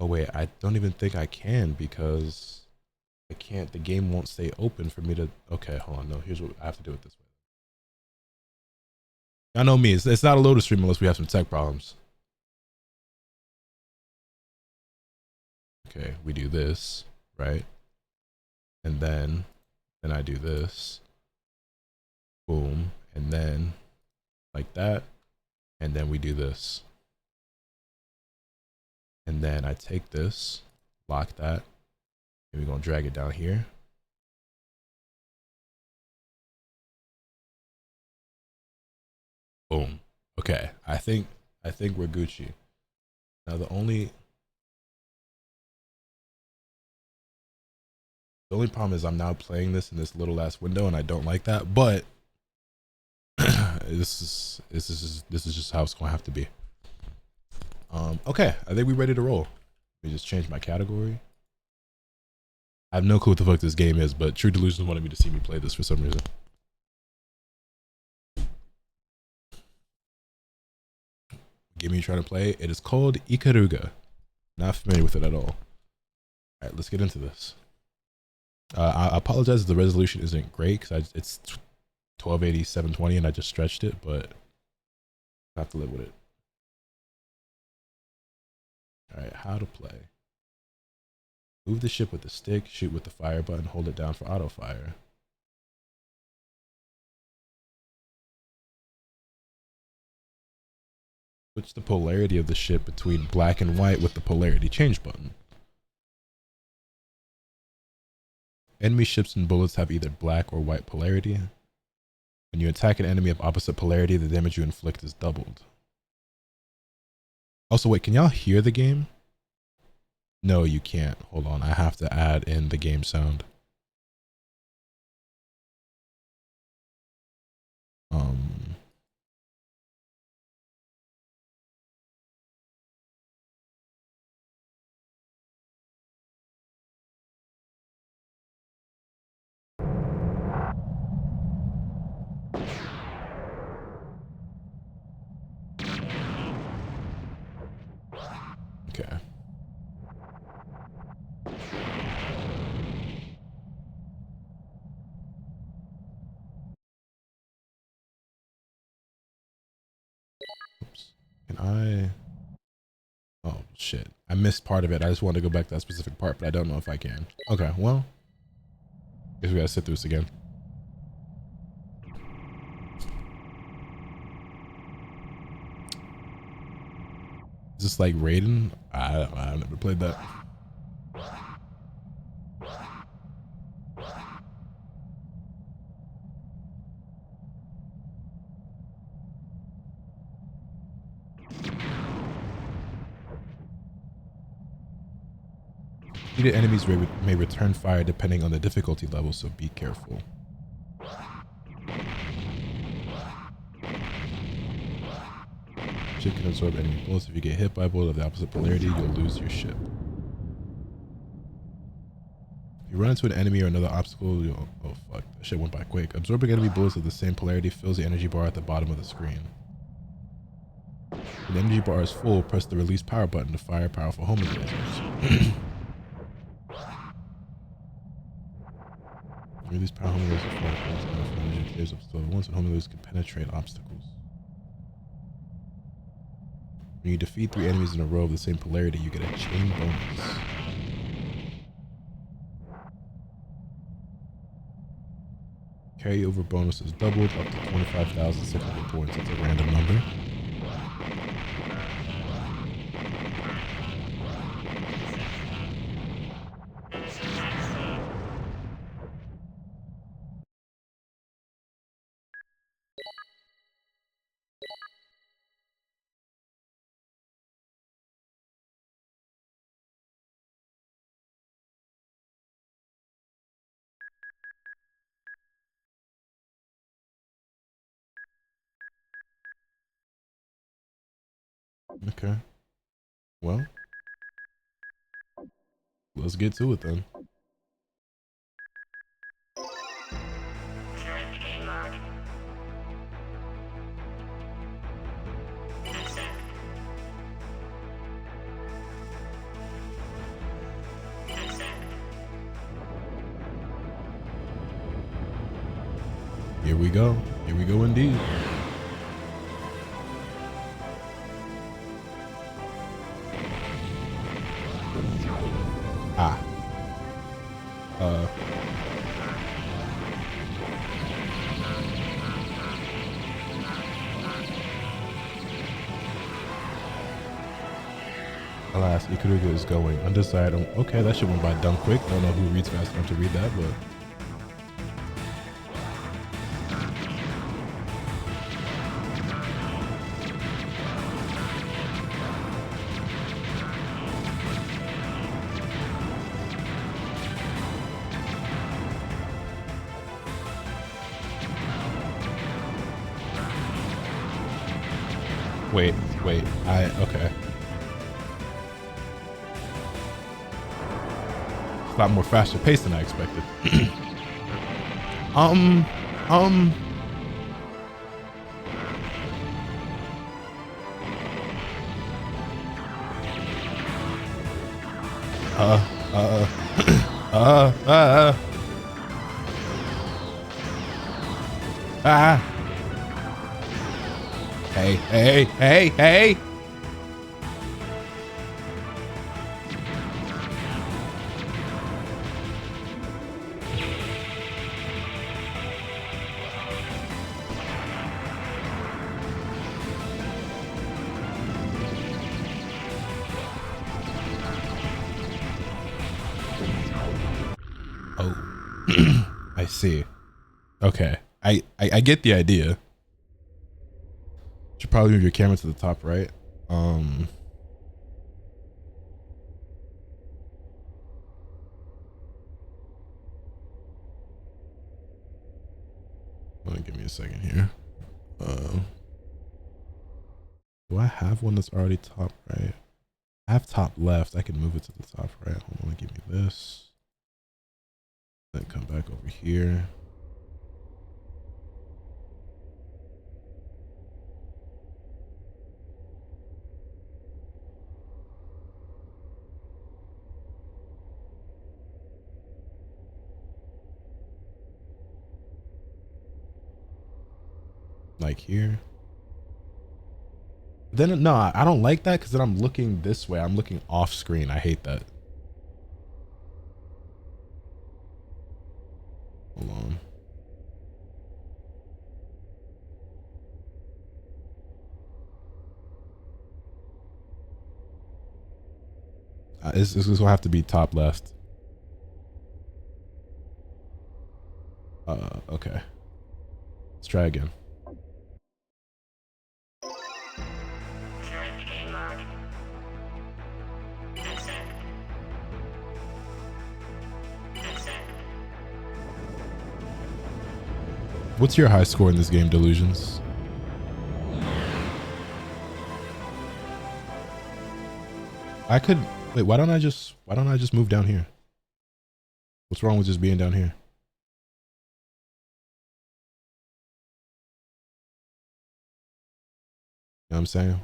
Oh wait, I don't even think I can because I can't, the game won't stay open for me to, okay, hold on, no, here's what I have to do it this way. I know me, it's not a Lotus stream unless we have some tech problems. Okay, we do this, right? And then I do this, boom, and then like that, and then we do this. And then I take this, lock that, and we're gonna drag it down here. Boom. Okay, I think we're Gucci. Now the only problem is I'm now playing this in this little ass window and I don't like that, but this is just how it's gonna have to be. Okay, I think we're ready to roll. Let me just change my category. I have no clue what the fuck this game is, but True Delusions wanted me to see me play this for some reason. Game you're trying to play, it is called Ikaruga. Not familiar with it at all. All right, let's get into this. I apologize if the resolution isn't great because it's 1280 720 and I just stretched it, but I have to live with it. All right, how to play. Move the ship with the stick, shoot with the fire button, hold it down for auto fire. Switch the polarity of the ship between black and white with the polarity change button. Enemy ships and bullets have either black or white polarity. When you attack an enemy of opposite polarity, the damage you inflict is doubled. Also, wait, can y'all hear the game? No, you can't. Hold on, I have to add in the game sound. Okay. Oops. Can I? Oh shit! I missed part of it. I just wanted to go back to that specific part, but I don't know if I can. Okay, well, guess we gotta sit through this again. Is this like Raiden? I've never played that. Defeated enemies may return fire depending on the difficulty level, so be careful. Ship can absorb enemy bullets. If you get hit by a bullet of the opposite polarity, you'll lose your ship. If you run into an enemy or another obstacle, you'll... Oh fuck, that shit went by quick. Absorbing enemy bullets of the same polarity fills the energy bar at the bottom of the screen. When the energy bar is full, press the release power button to fire powerful homing lasers. Release power homing lasers to fire powerful energy caves up to level 1 so homing lasers can penetrate obstacles. When you defeat 3 enemies in a row of the same polarity, you get a chain bonus. Carryover bonus is doubled up to 25,600 points. It's a random number. Okay. Well, let's get to it then. Here we go. Here we go indeed. Ah. Alas, Ikaruga is going. Undecided. Okay, that shit went by dumb quick. Don't know who reads fast enough to read that, but... Wait, okay. A lot more faster paced than I expected. Hey. Oh, I see. Okay. I get the idea. Should probably move your camera to the top right. Give me a second here. Do I have one that's already top right? I have top left. I can move it to the top right. Hold on, give me this. Then come back over here. Like here. Then no, I don't like that because then I'm looking this way. I'm looking off screen. I hate that. Hold on. This is gonna have to be top left. Okay. Let's try again. What's your high score in this game, Delusions? I could wait. Why don't I just move down here? What's wrong with just being down here? You know what I'm saying?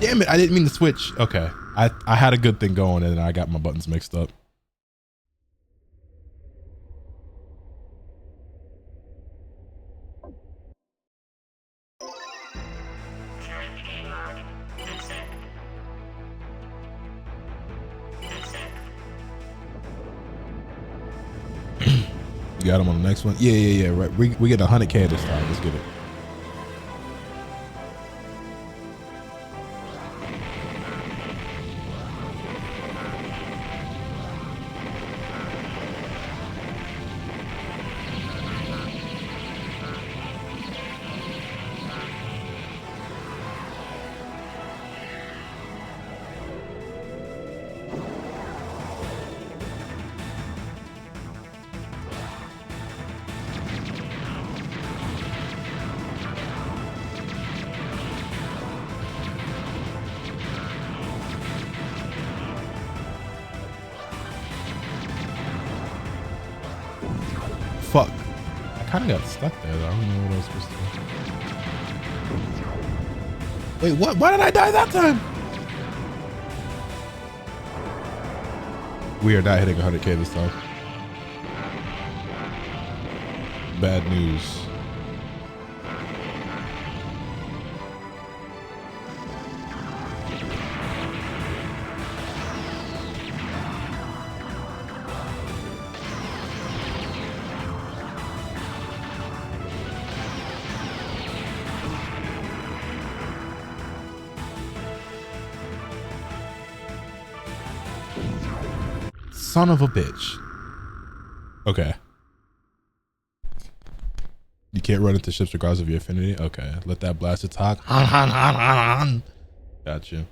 Damn it, I didn't mean to switch. Okay. I had a good thing going and I got my buttons mixed up. You got him on the next one? Yeah. Right. We get 100K this time. Let's get it. Fuck. I kind of got stuck there though. I don't know what I was supposed to do. Wait, what? Why did I die that time? We are not hitting 100K this time. Bad news. Son of a bitch. Okay. You can't run into ships regardless of your affinity? Okay. Let that blaster talk. Gotcha.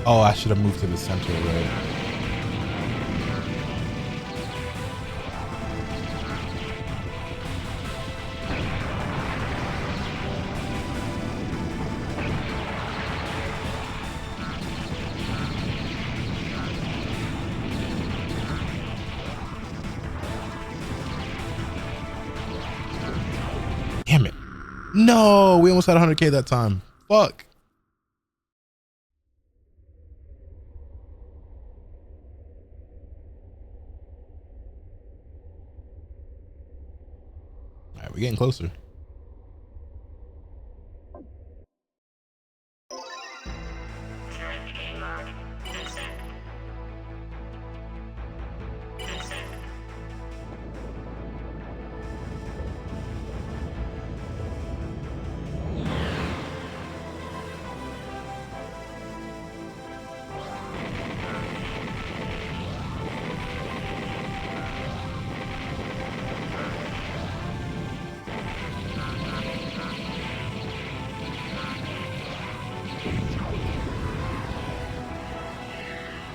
Oh, I should have moved to the center, right? Damn it. No, we almost had 100K that time. Fuck. We're getting closer.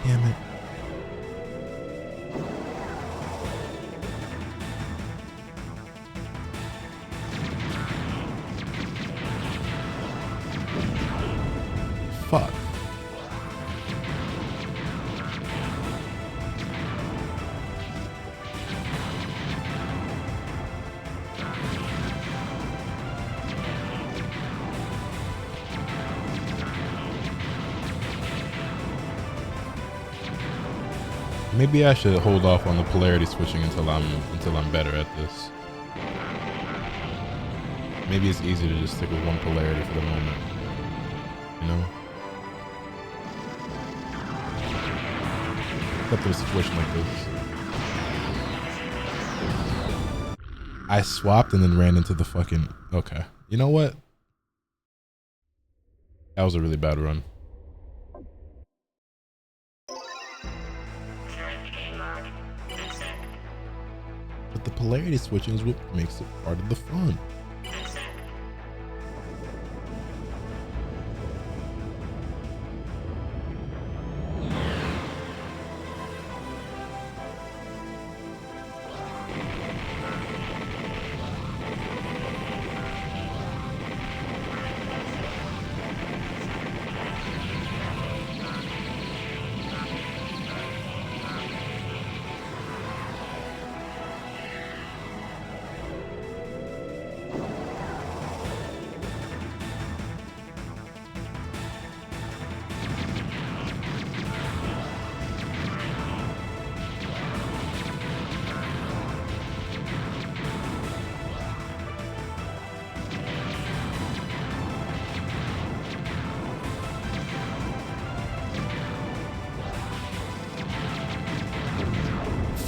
Damn it. Maybe I should hold off on the polarity switching until I'm better at this. Maybe it's easier to just stick with one polarity for the moment. You know? Except in a situation like this. I swapped and then ran into the fucking... Okay. You know what? That was a really bad run. But the polarity switching is what makes it part of the fun.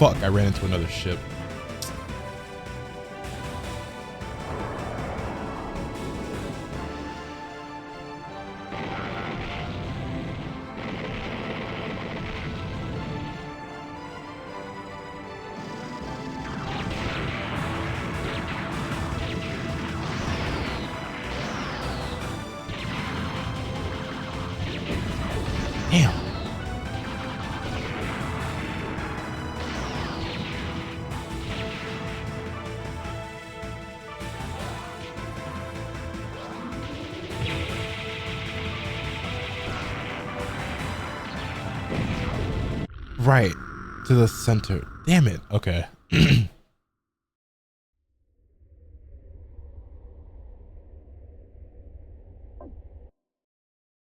Fuck, I ran into another ship. Damn. Right to the center. Damn it. Okay.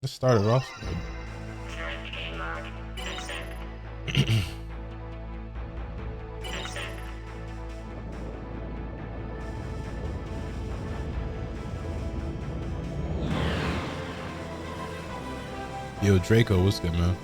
Let's start it off good. Yo, Draco, what's good, man?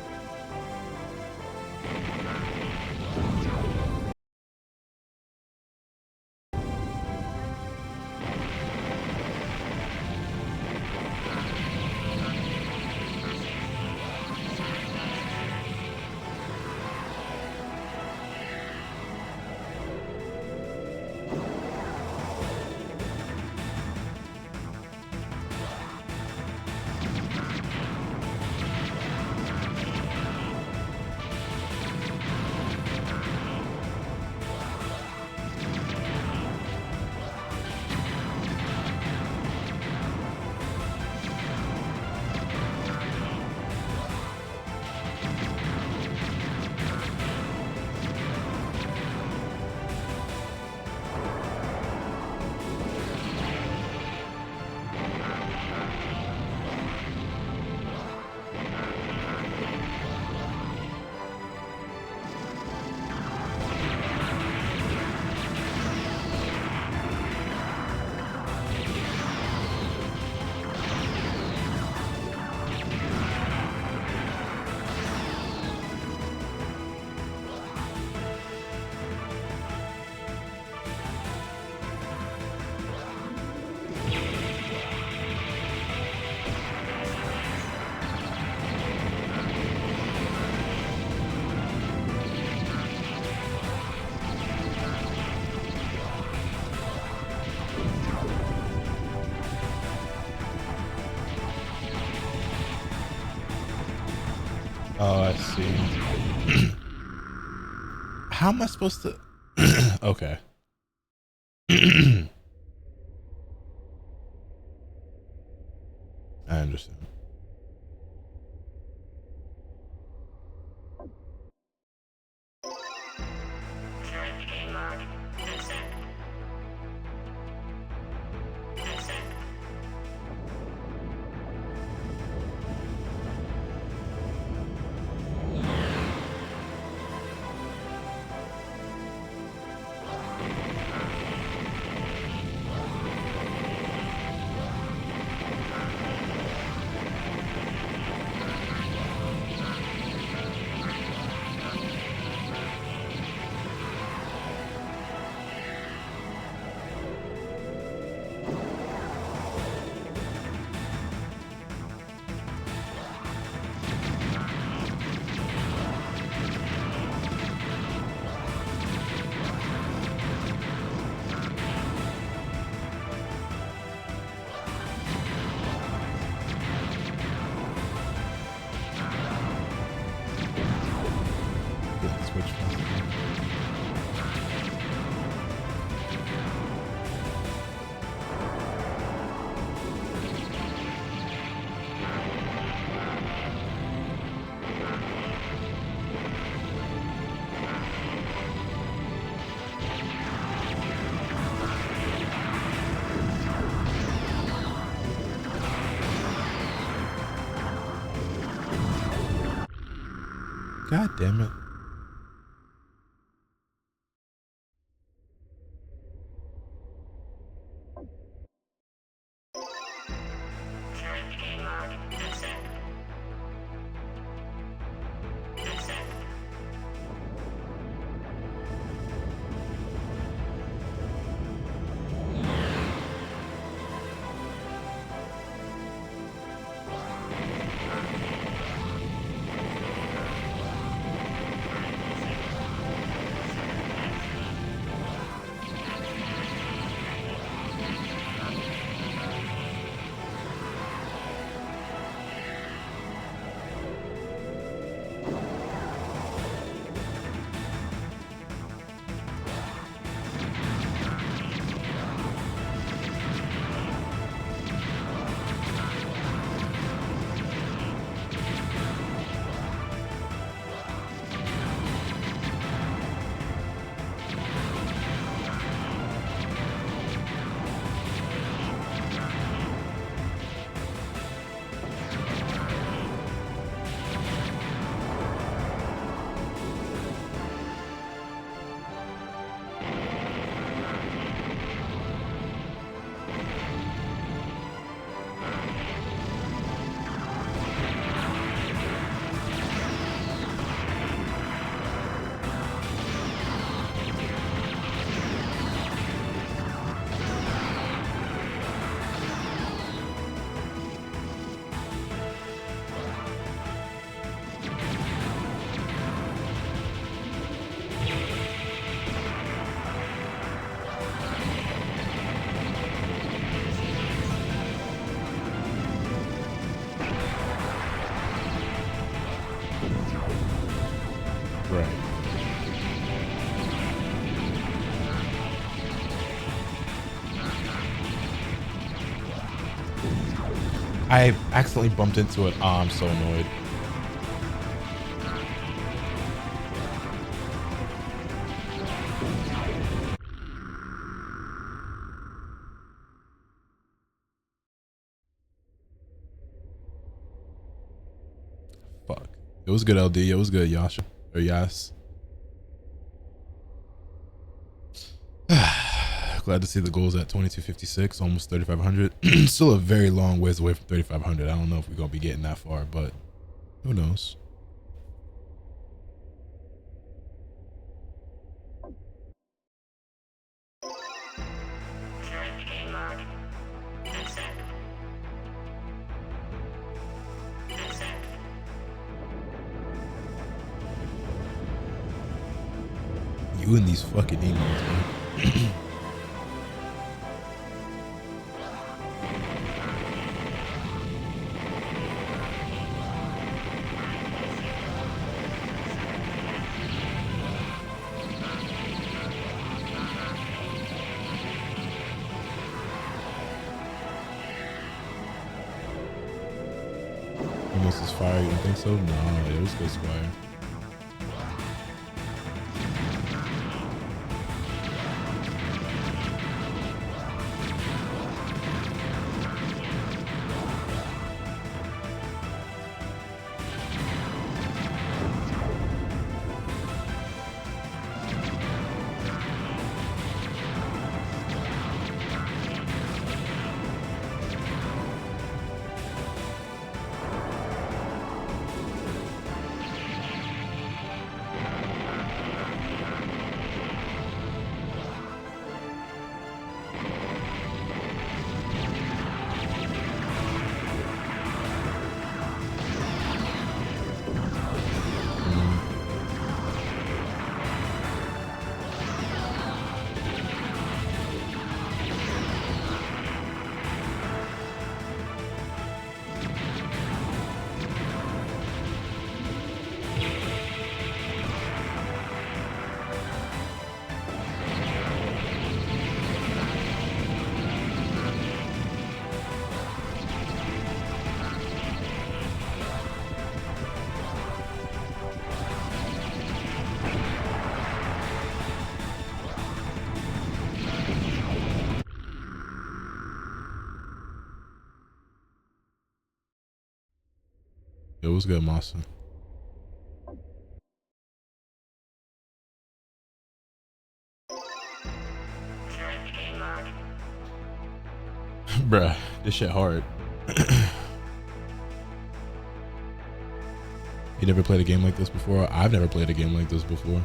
Oh, I see. How am I supposed to? Okay. I understand. Twitch festival. God damn it. Right. I accidentally bumped into it. Oh, I'm so annoyed. Fuck. It was good, LD. It was good, Yasha. Or Yas. Glad to see the goals at 2256, almost 3500. Still a very long ways away from 3500. I don't know if we're gonna be getting that far, but who knows? You and these fucking emails, man. Almost as fire, you don't think so? No, it was good fire. What's good, Masa? Bruh, this shit hard. You never played a game like this before? I've never played a game like this before.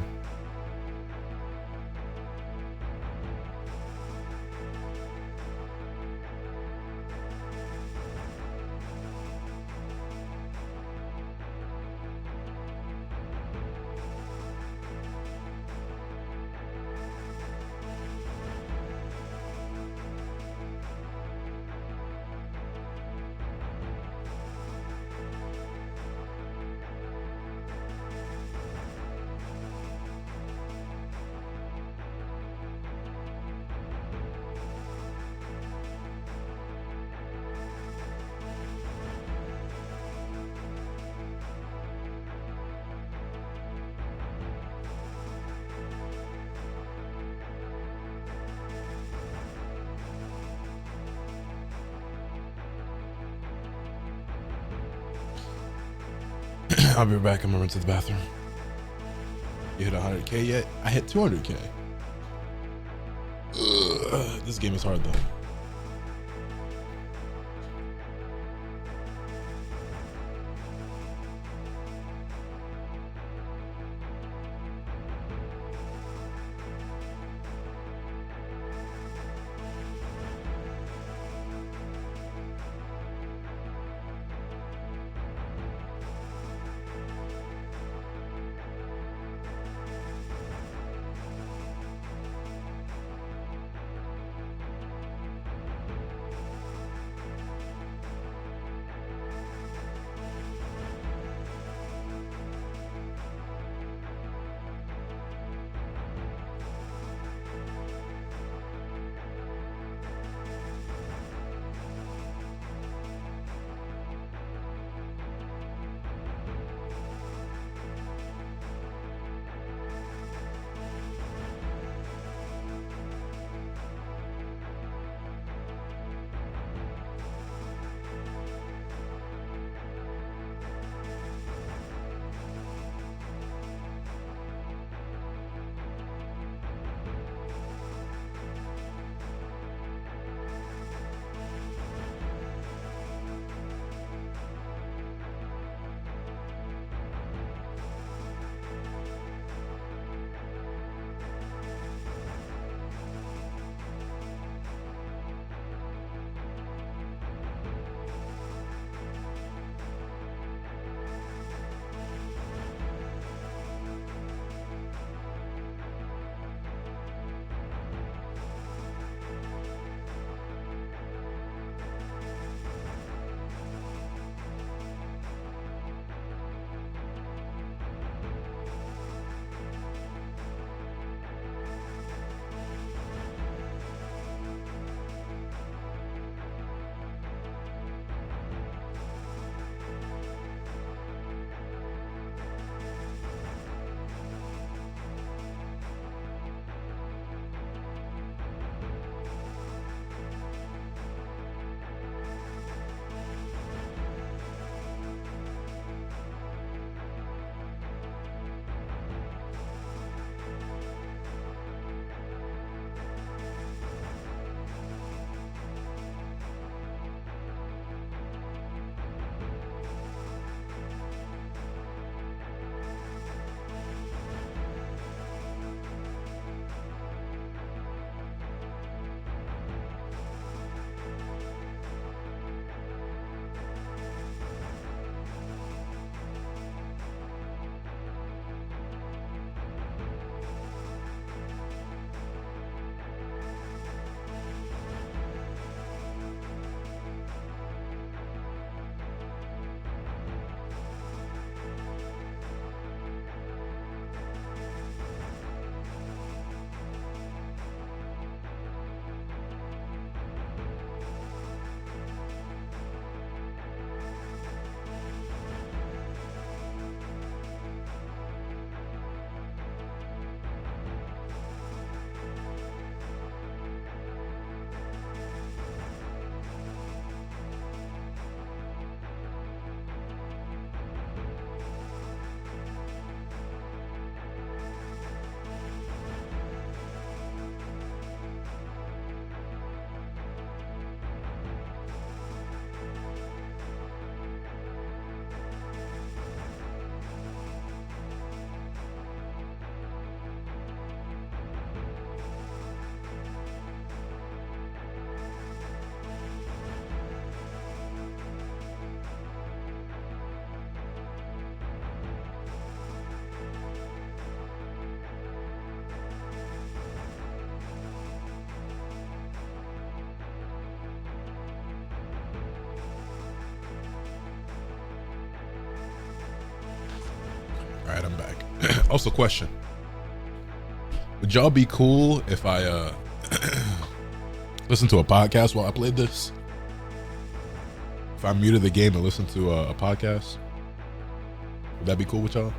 I'll be back. I'm gonna run to the bathroom. You hit 100K yet? I hit 200K. Ugh, this game is hard though. All right, I'm back. Also, question: would y'all be cool if I listen to a podcast while I played this? If I muted the game and listened to a podcast, would that be cool with y'all?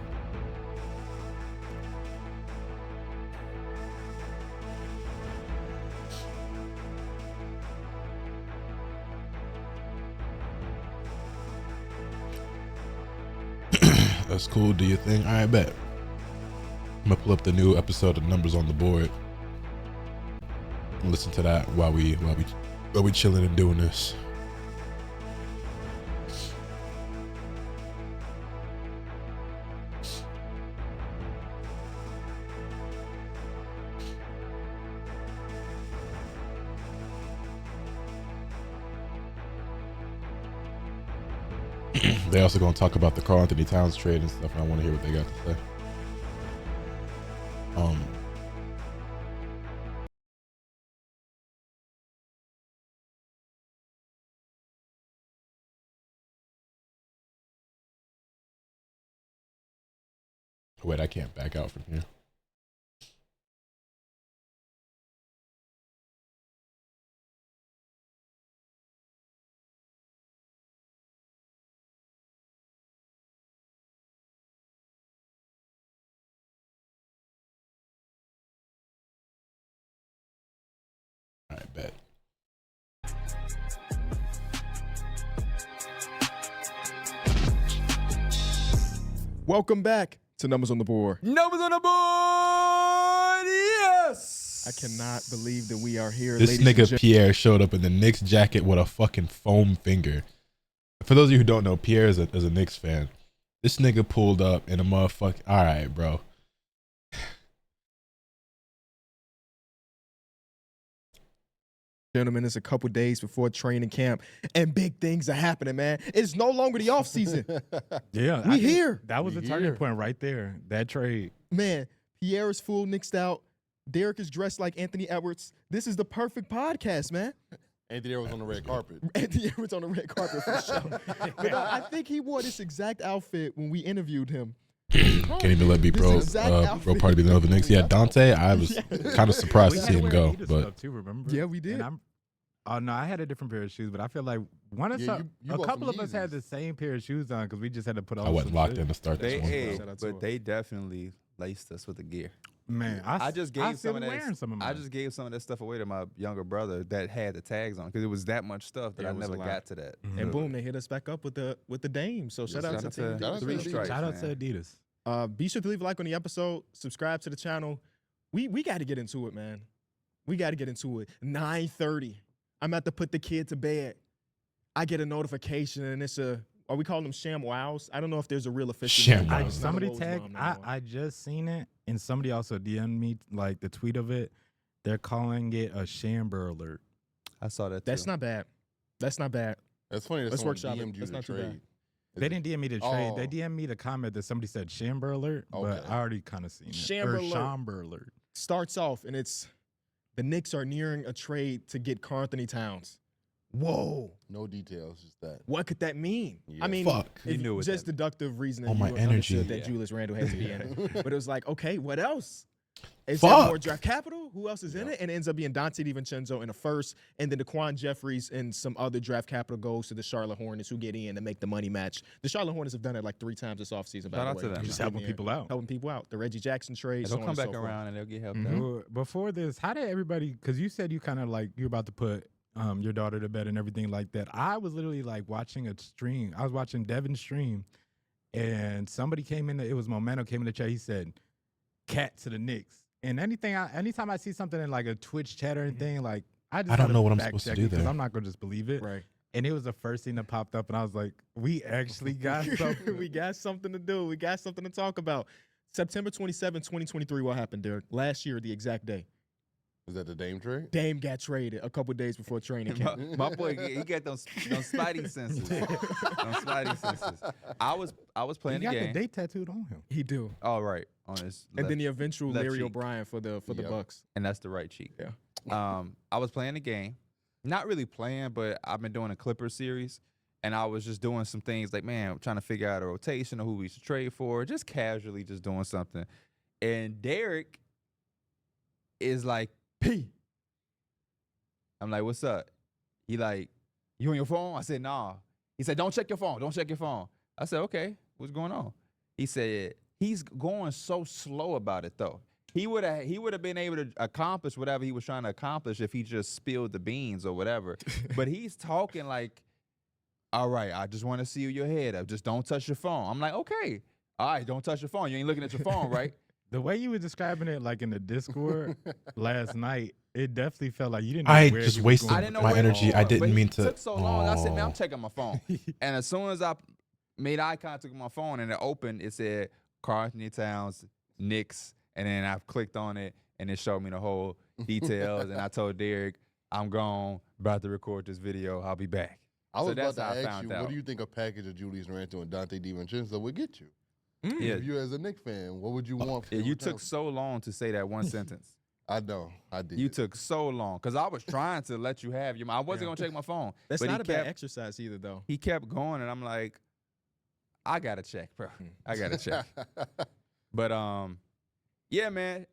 That's cool. Do your thing. All right, bet. I'm gonna pull up the new episode of Numbers on the Board and listen to that while we chilling and doing this. They also gonna talk about the Karl Anthony Towns trade and stuff, and I want to hear what they got to say. Wait, I can't back out from here. All right, bet. Welcome back to Numbers on the Board. Numbers on the board, yes! I cannot believe that we are here. This nigga Pierre showed up in the Knicks jacket with a fucking foam finger. For those of you who don't know, Pierre is a Knicks fan. This nigga pulled up in a motherfucking... All right, bro. Gentlemen, it's a couple days before training camp, and big things are happening, man. It's no longer the off season. Yeah, we here. That was a turning point right there. That trade, man. Pierre is full Knicksed out. Derek is dressed like Anthony Edwards. This is the perfect podcast, man. Anthony Edwards on the red carpet. Anthony Edwards on the red carpet for sure. But I think he wore this exact outfit when we interviewed him. Can't even let me bro party be the Knicks. Yeah, Dante, I was kind of surprised to see him go, but too, remember? Yeah, we did. Oh no, I had a different pair of shoes, but I feel like a couple of us had the same pair of shoes on because we just had to put on. I wasn't locked in to start this one, but they definitely laced us with the gear. Man, I just gave some of that. I just gave some of that stuff away to my younger brother that had the tags on because it was that much stuff that I never got to that. Mm-hmm. And boom, they hit us back up with the Dame. So shout out to Adidas. Be sure to leave a like on the episode. Subscribe to the channel. We got to get into it, man. We got to get into it. 9:30. I'm about to put the kid to bed. I get a notification, and it's are we calling them sham wows? I don't know if there's a real official sham name. wows. Somebody tagged. I just seen it, and somebody also DM'd me like the tweet of it. They're calling it a Shamber alert. I saw that. That's not bad. That's not bad. That's funny. Let's workshop it. That's not too bad. They didn't DM me the trade. They DM'd me the comment that somebody said Shamber alert, but I already kind of seen it. Shamber alert starts off, and it's the Knicks are nearing a trade to get Karl Anthony Towns. Whoa. No details, just that. What could that mean? Yeah. I mean, just deductive reasoning. Oh, my energy. That Julius Randle had to be in it. But it was like, okay, what else? Is Fuck. there more draft capital? Who else is in it? And it ends up being Dante DiVincenzo in a first, and then Daquan Jeffries and some other draft capital goes to the Charlotte Hornets who get in to make the money match. The Charlotte Hornets have done it like 3 times this offseason. Shout out to them. Just helping people out. Helping people out. The Reggie Jackson trade. They'll come back around and they'll get helped out. Before this, how did everybody, because you said you kind of like, you're about to put your daughter to bed and everything like that. I was literally like watching a stream. I was watching Devin's stream, and somebody came in, it was Momento came in the chat. He said, "Cat to the Knicks." And anytime I see something in like a Twitch chat or anything, like I don't know what I'm supposed to do there. I'm not gonna just believe it. Right. And it was the first thing that popped up, and I was like, "We actually got something. We got something to do. We got something to talk about." September 27, 2023. What happened, Derek? Last year, the exact day. Was that the Dame trade? Dame got traded a couple days before training camp. My boy, he got those spidey senses. Those spidey senses. I was playing the game. He got the date tattooed on him. He do. Oh, right. On his and then the eventual Larry cheek. O'Brien for the Bucks. And that's the right cheek. Yeah. I was playing the game. Not really playing, but I've been doing a Clippers series. And I was just doing some things like, man, I'm trying to figure out a rotation or who we should trade for, just casually just doing something. And Derek is like, P. I'm like, what's up? He like, you on your phone? I said, nah. He said, don't check your phone. Don't check your phone. I said, okay, what's going on? He said, he's going so slow about it, though. He would have been able to accomplish whatever he was trying to accomplish if he just spilled the beans or whatever. But he's talking like, all right, I just want to see your head up. Just don't touch your phone. I'm like, okay. All right, don't touch your phone. You ain't looking at your phone, right? The way you were describing it, like in the Discord last night, it definitely felt like you didn't. I where just you was wasted going. I didn't know my where energy. to I go, didn't but mean it to. took so long. I said, man, I'm checking my phone. And as soon as I made eye contact with my phone and it opened, it said Karl Anthony Towns, Knicks, and then I clicked on it and it showed me the whole details. And I told Derek, I'm gone, about to record this video. I'll be back. I was So that's about to how I ask you, found out. what do you think a package of Julius Randle and Dante DiVincenzo would get you? Yeah. If you as a Knicks fan, what would you want? For Yeah, your you return? took so long to say that one sentence. I know, I did. You took so long because I was trying to let you have your. I wasn't gonna check my phone. That's but not he a bad kept- exercise either, though. He kept going, and I'm like, I gotta check, bro. I gotta check. But yeah, man.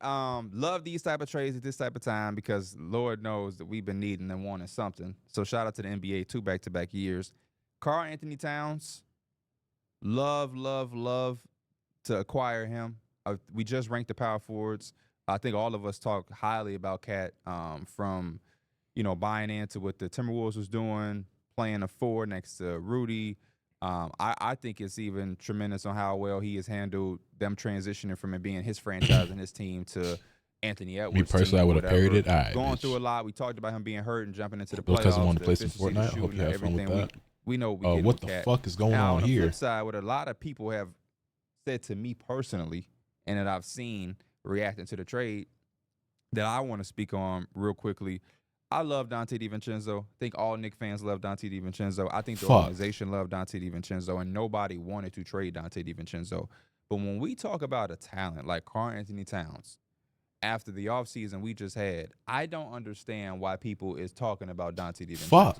Love these type of trades at this type of time because Lord knows that we've been needing and wanting something. So shout out to the NBA, 2 back-to-back years. Karl Anthony Towns, love to acquire him. We just ranked the power forwards. I think all of us talk highly about Cat from, buying into what the Timberwolves was doing, playing a 4 next to Rudy. I think it's even tremendous on how well he has handled them transitioning from it being his franchise and his team to Anthony Edwards. Me personally, I would have parried it. Going through a lot. We talked about him being hurt and jumping into the playoffs. Because I want to play some efficiency, the Fortnite. I hope you shooting, have fun with everything. that. We know we get What with the Cat. fuck is going Now, on the here? flip side, what a lot of people have said to me personally, and that I've seen reacting to the trade, that I want to speak on real quickly. I love Dante DiVincenzo. I think all Knicks fans love Dante DiVincenzo. I think the organization loved Dante DiVincenzo, and nobody wanted to trade Dante DiVincenzo. But when we talk about a talent like Karl Anthony Towns, after the offseason we just had, I don't understand why people is talking about Dante DiVincenzo. Fuck.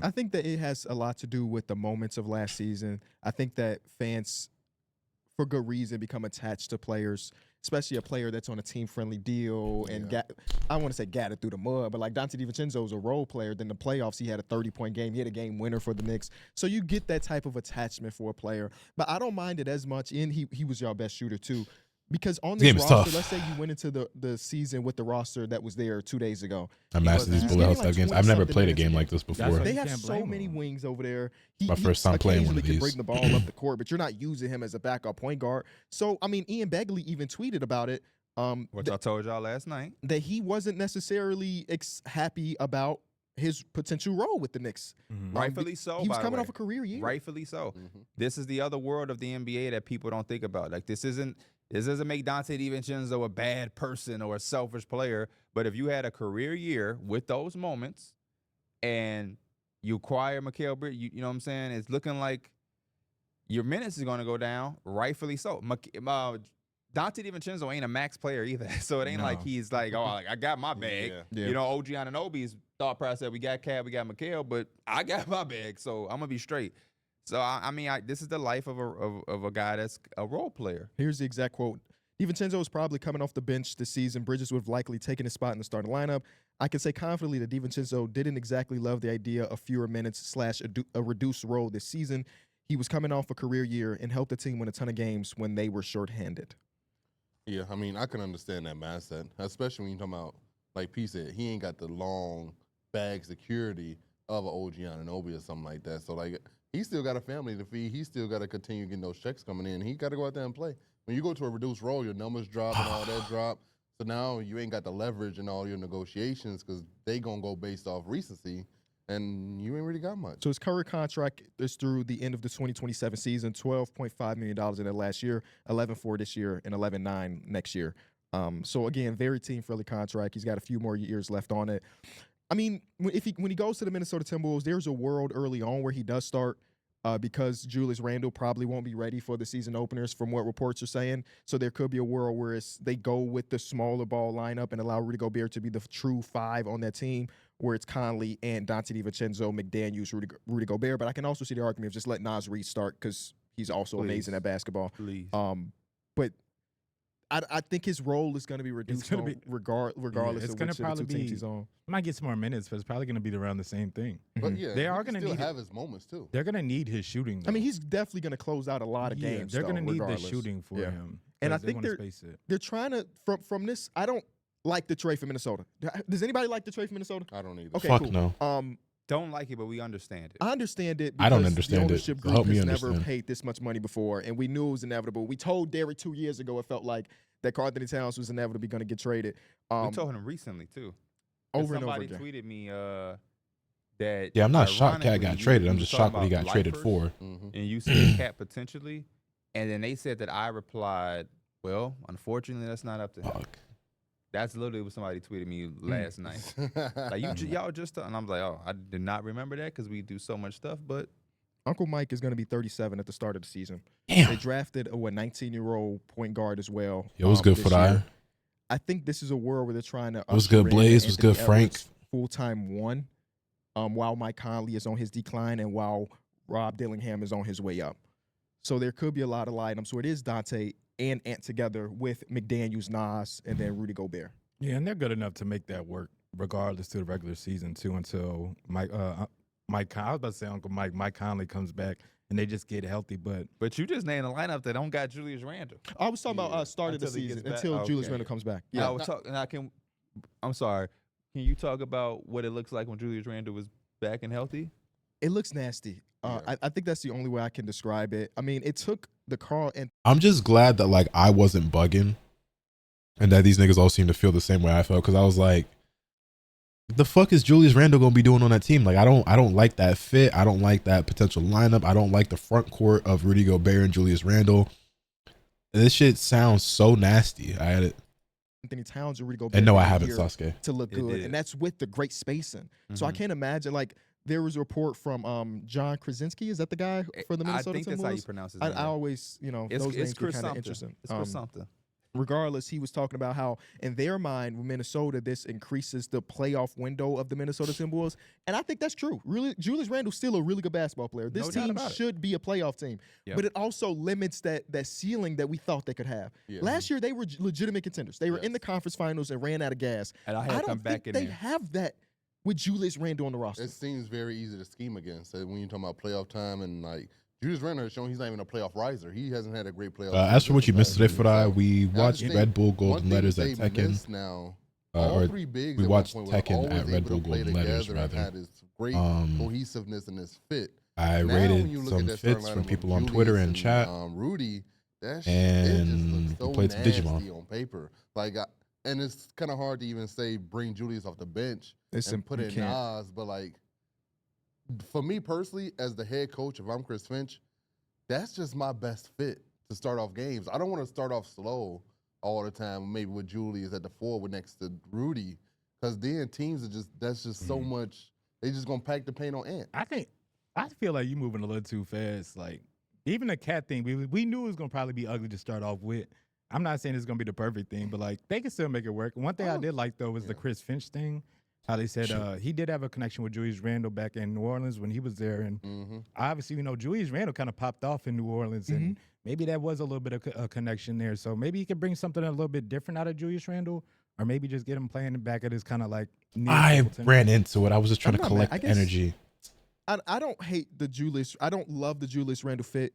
I think that it has a lot to do with the moments of last season. I think that fans, for good reason, become attached to players, especially a player that's on a team-friendly deal and I want to say got it through the mud, but like Dante DiVincenzo is a role player. Then the playoffs, he had a 30-point game. He had a game winner for the Knicks. So you get that type of attachment for a player. But I don't mind it as much, and he was your best shooter too. Because on this roster, let's say you went into the season with the roster that was there 2 days ago. I mastered these bullet hell stuff games. I've never played a game like this before. They have so many wings over there. My first time playing one of these. Can bring the ball up the court, but you're not using him as a backup point guard. So, I mean, Ian Begley even tweeted about it. Which I told y'all last night. That he wasn't necessarily happy about his potential role with the Knicks. Rightfully so. He was coming off a career year. Rightfully so. This is the other world of the NBA that people don't think about. Like this doesn't make Dante DiVincenzo a bad person or a selfish player. But if you had a career year with those moments and you acquire Mikal Bridges, you know what I'm saying? It's looking like your minutes is going to go down. Rightfully so. Dante DiVincenzo ain't a max player either. So it ain't like he's like, oh, I got my bag. Yeah. You know, OG Anunoby's thought process, we got Cat, we got Mikal, but I got my bag, so I'm going to be straight. So, I mean, this is the life of a guy that's a role player. Here's the exact quote. DiVincenzo is probably coming off the bench this season. Bridges would have likely taken his spot in the starting lineup. I can say confidently that DiVincenzo didn't exactly love the idea of fewer minutes / a reduced role this season. He was coming off a career year and helped the team win a ton of games when they were shorthanded. Yeah, I mean, I can understand that mindset, especially when you're talking about, like P said, he ain't got the long bag security of an OG Anunoby or something like that. So, like, he still got a family to feed. He still got to continue getting those checks coming in. He got to go out there and play. When you go to a reduced role, your numbers drop and all that drop. So now you ain't got the leverage in all your negotiations because they going to go based off recency, and you ain't really got much. So his current contract is through the end of the 2027 season, $12.5 million in it last year, $11.4 this year, and $11.9 next year. So, again, very team-friendly contract. He's got a few more years left on it. I mean, when he goes to the Minnesota Timberwolves, there's a world early on where he does start because Julius Randle probably won't be ready for the season openers from what reports are saying. So there could be a world where they go with the smaller ball lineup and allow Rudy Gobert to be the true 5 on that team, where it's Conley and Dante DiVincenzo, McDaniels, Rudy Gobert. But I can also see the argument of just let Naz Reid start because he's also amazing at basketball. Please. But I think his role is going to be reduced regardless it's of gonna which of the probably two teams be- he's on. Might get some more minutes, but it's probably going to be around the same thing. But yeah, They are going gonna to need have his moments too. They're going to need his shooting. I mean, though. he's definitely going to close out a lot of games. They're going to need the regardless. shooting for Yeah. him. And I 'cause they think wanna space it. they're trying to from this. I don't like the trade for Minnesota. Does anybody like the trade for Minnesota? I don't either. Okay, Fuck cool. no. Don't like it, but we understand it. I understand it. I don't because understand it. the ownership So group help me has never understand. paid this much money before, and we knew it was inevitable. We told Derek 2 years ago it felt like that Karl Anthony Towns was inevitably going to get traded. We told him recently too. 'Cause Over and over somebody again. tweeted me that. Yeah, I'm not shocked Cat got ironically, traded. you I'm was just talking shocked what he about got traded lifers, for. Mm-hmm. And you said Cat potentially, and then they said that I replied, "Well, unfortunately, that's not up to him." Fuck. That's literally what somebody tweeted me last night. Like y'all just, and I'm like, oh, I did not remember that because we do so much stuff. But Uncle Mike is going to be 37 at the start of the season. Damn. They drafted a 19-year-old point guard as well. It was good this for the year. eye. I think this is a world where they're trying to. It was usher good, in Blaze. It was Anthony good, Frank. Edwards full-time 1, while Mike Conley is on his decline and while Rob Dillingham is on his way up. So there could be a lot of lineups where it is Dante and Ant together with McDaniels, Nas, and then Rudy Gobert. Yeah, and they're good enough to make that work regardless to the regular season too. Until Mike, I was about to say Uncle Mike Conley comes back and they just get healthy. But you just named a lineup that don't got Julius Randle. I was talking Yeah. about start of the Until he gets season back? until Julius Okay. Randle comes back. Yeah, I Yeah, was talking. I'm sorry. Can you talk about what it looks like when Julius Randle was back and healthy? it looks nasty. I think that's the only way I can describe it. I mean, it took the Karl and I'm just glad that like I wasn't bugging, and that these niggas all seem to feel the same way I felt, because I was like, the fuck is Julius Randle gonna be doing on that team? Like I don't like that fit. I don't like that potential lineup. I don't like the front court of Rudy Gobert and Julius Randle. This shit sounds so nasty. I had it, Anthony Towns and Rudy Gobert. and no, I in a haven't, year Sasuke. to look It good, did. and that's with the great spacing. So I Mhm. can't imagine. Like there was a report from John Krasinski. Is that the guy for the Minnesota I think that's how you Timberwolves? pronounce his I name. always, those it's names get Chris kind of something. interesting. It's Chris something. Regardless, he was talking about how, in their mind, with Minnesota, this increases the playoff window of the Minnesota Timberwolves, and I think that's true. Really, Julius Randle's still a really good basketball player. This No doubt team about it. should be a playoff team, Yep. but it also limits that ceiling that we thought they could have. Yeah. Last year, they were legitimate contenders. They were in Yes. the conference finals and ran out of gas. And I I had to come don't back think in they there. have that with Julius Randle on the roster. It seems very easy to scheme against. So when you're talking about playoff time and like Julius Randle has shown he's not even a playoff riser. He hasn't had a great playoff. As for what you missed today, for I, we watched Red Bull Golden Letters at Tekken. Now, Or all three bigs we at one watched point were Tekken always at Red able to Bull play Golden Letters, together and rather. had this great Um, cohesiveness and this fit. I Now, when rated you look some at that starting fits lineup from of people on Julius Twitter and chat. Rudy, that shit And just we looks so played some nasty Digimon. on paper. And it's kind of hard to even say bring Julius off the bench It's and put you in can't. Nas, but like for me personally, as the head coach, if I'm Chris Finch, that's just my best fit to start off games. I don't want to start off slow all the time, maybe with Julius at the forward next to Rudy, because then teams are that's just so much. They just gonna pack the paint on Ant. I feel like you moving a little too fast. Like even the cat thing, we knew it was gonna probably be ugly to start off with. I'm not saying it's gonna be the perfect thing, but like they can still make it work. One thing I did like though was the Chris Finch thing. How they said he did have a connection with Julius Randle back in New Orleans when he was there, and obviously Julius Randle kind of popped off in New Orleans, and maybe that was a little bit of a connection there. So maybe he could bring something a little bit different out of Julius Randle, or maybe just get him playing back at his kind of like. I ran into it. I was just trying I'm to not collect mad. I guess- energy. I don't hate the Julius. I don't love the Julius Randle fit,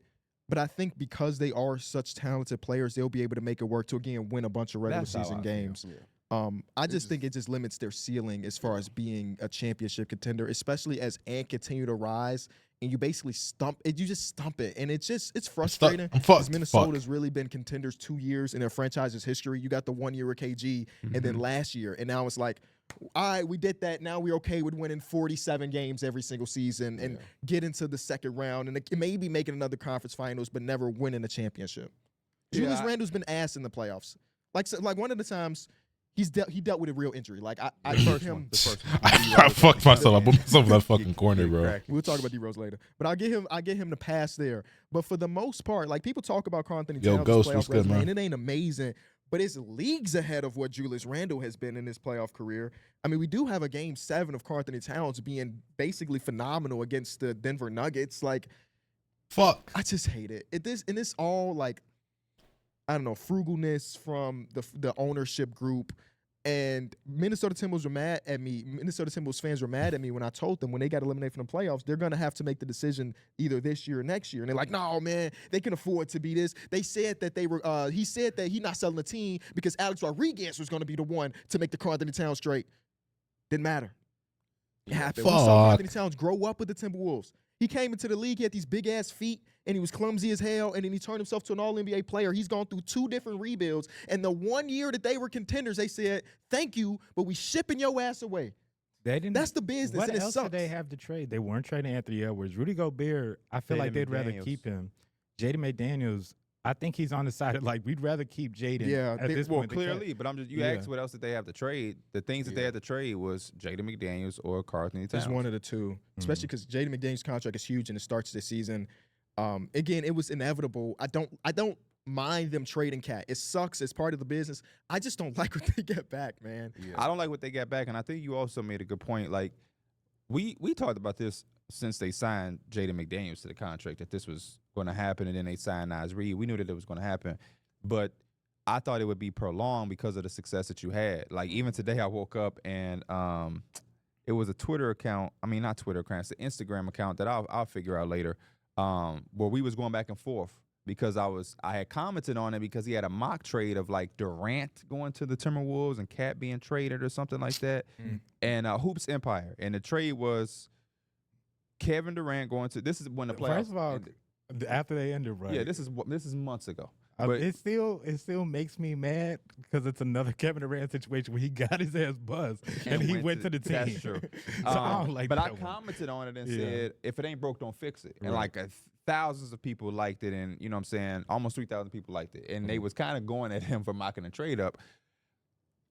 but I think because they are such talented players, they'll be able to make it work to again win a bunch of regular That's how season I feel. games. Yeah. I just think it just limits their ceiling as far as being a championship contender, especially as Ant continue to rise and you basically stump it. You just stump it, and it's frustrating. I'm fucked. Because Minnesota's really been contenders 2 years in their franchise's history. You got the 1 year with KG, and then last year, and now it's like, all right, we did that. Now we're okay with winning 47 games every single season and get into the second round, and maybe making another conference finals, but never winning a championship. Julius Randle's been ass in the playoffs. Like one of the times he dealt with a real injury. Like I give him The first one. I fucked myself. I put myself in that fucking corner, bro. We'll talk about D-Rose later. But I get him the pass there. But for the most part, like people talk about Karl Anthony Yo, Towns' Ghost, playoff what's good, resume, man? and it ain't amazing, but it's leagues ahead of what Julius Randle has been in his playoff career. I mean, we do have a game 7 of Karl Anthony Towns being basically phenomenal against the Denver Nuggets. Like, Fuck. I just hate it. And it's all like, I don't know, frugalness from the ownership group. And Minnesota Timberwolves were mad at me. Minnesota Timberwolves fans were mad at me when I told them when they got eliminated from the playoffs, they're going to have to make the decision either this year or next year. And they're like, no, man, they can afford to be this. They said that they were, he said that he's not selling the team because Alex Rodriguez was going to be the one to make the Karl Anthony Towns trade. Didn't matter. It happened. We saw Karl Anthony Towns grow up with the Timberwolves. He came into the league, he had these big ass feet, and he was clumsy as hell, and then he turned himself to an all-NBA player. He's gone through 2 different rebuilds, and the one year that they were contenders, they said, thank you, but we shipping your ass away. They didn't. That's the business, What and it else sucks. did they have to trade? They weren't trading Anthony Edwards. Rudy Gobert, I feel like Jaden they'd rather McDaniels. keep him. Jaden McDaniels, I think he's on the side of like, we'd rather keep Jaden Yeah, at this Well, point. than Cat. clearly, but I'm just you Yeah. asked what else did they have to trade? The things that they Yeah. had to trade was Jaden McDaniels or Karl Anthony Towns. There's one of the two, especially because Jaden McDaniels' contract is huge and it starts this season. Again, it was inevitable. I don't mind them trading Cat. It sucks. It's part of the business. I just don't like what they get back, man. Yeah. I don't like what they got back, and I think you also made a good point. Like we talked about this since they signed Jaden McDaniels to the contract that this was going to happen, and then they signed Nas Reed. We knew that it was going to happen, but I thought it would be prolonged because of the success that you had. Like even today, I woke up and it was a Twitter account. I mean, not Twitter account, it's the Instagram account that I'll figure out later. Where we was going back and forth because I had commented on it because he had a mock trade of like Durant going to the Timberwolves and Cat being traded or something like that, and Hoops Empire, and the trade was Kevin Durant going to. This is when the playoffs. First of all, ended. after they ended, right? Yeah, this is months ago. But it still makes me mad because it's another Kevin Durant situation where he got his ass buzzed and he went to the team. That's true. So I don't like but I that one. commented on it and Yeah. said, if it ain't broke, don't fix it. And Right. like thousands of people liked it, and you know what I'm saying, almost 3,000 people liked it, and they was kind of going at him for mocking the trade up.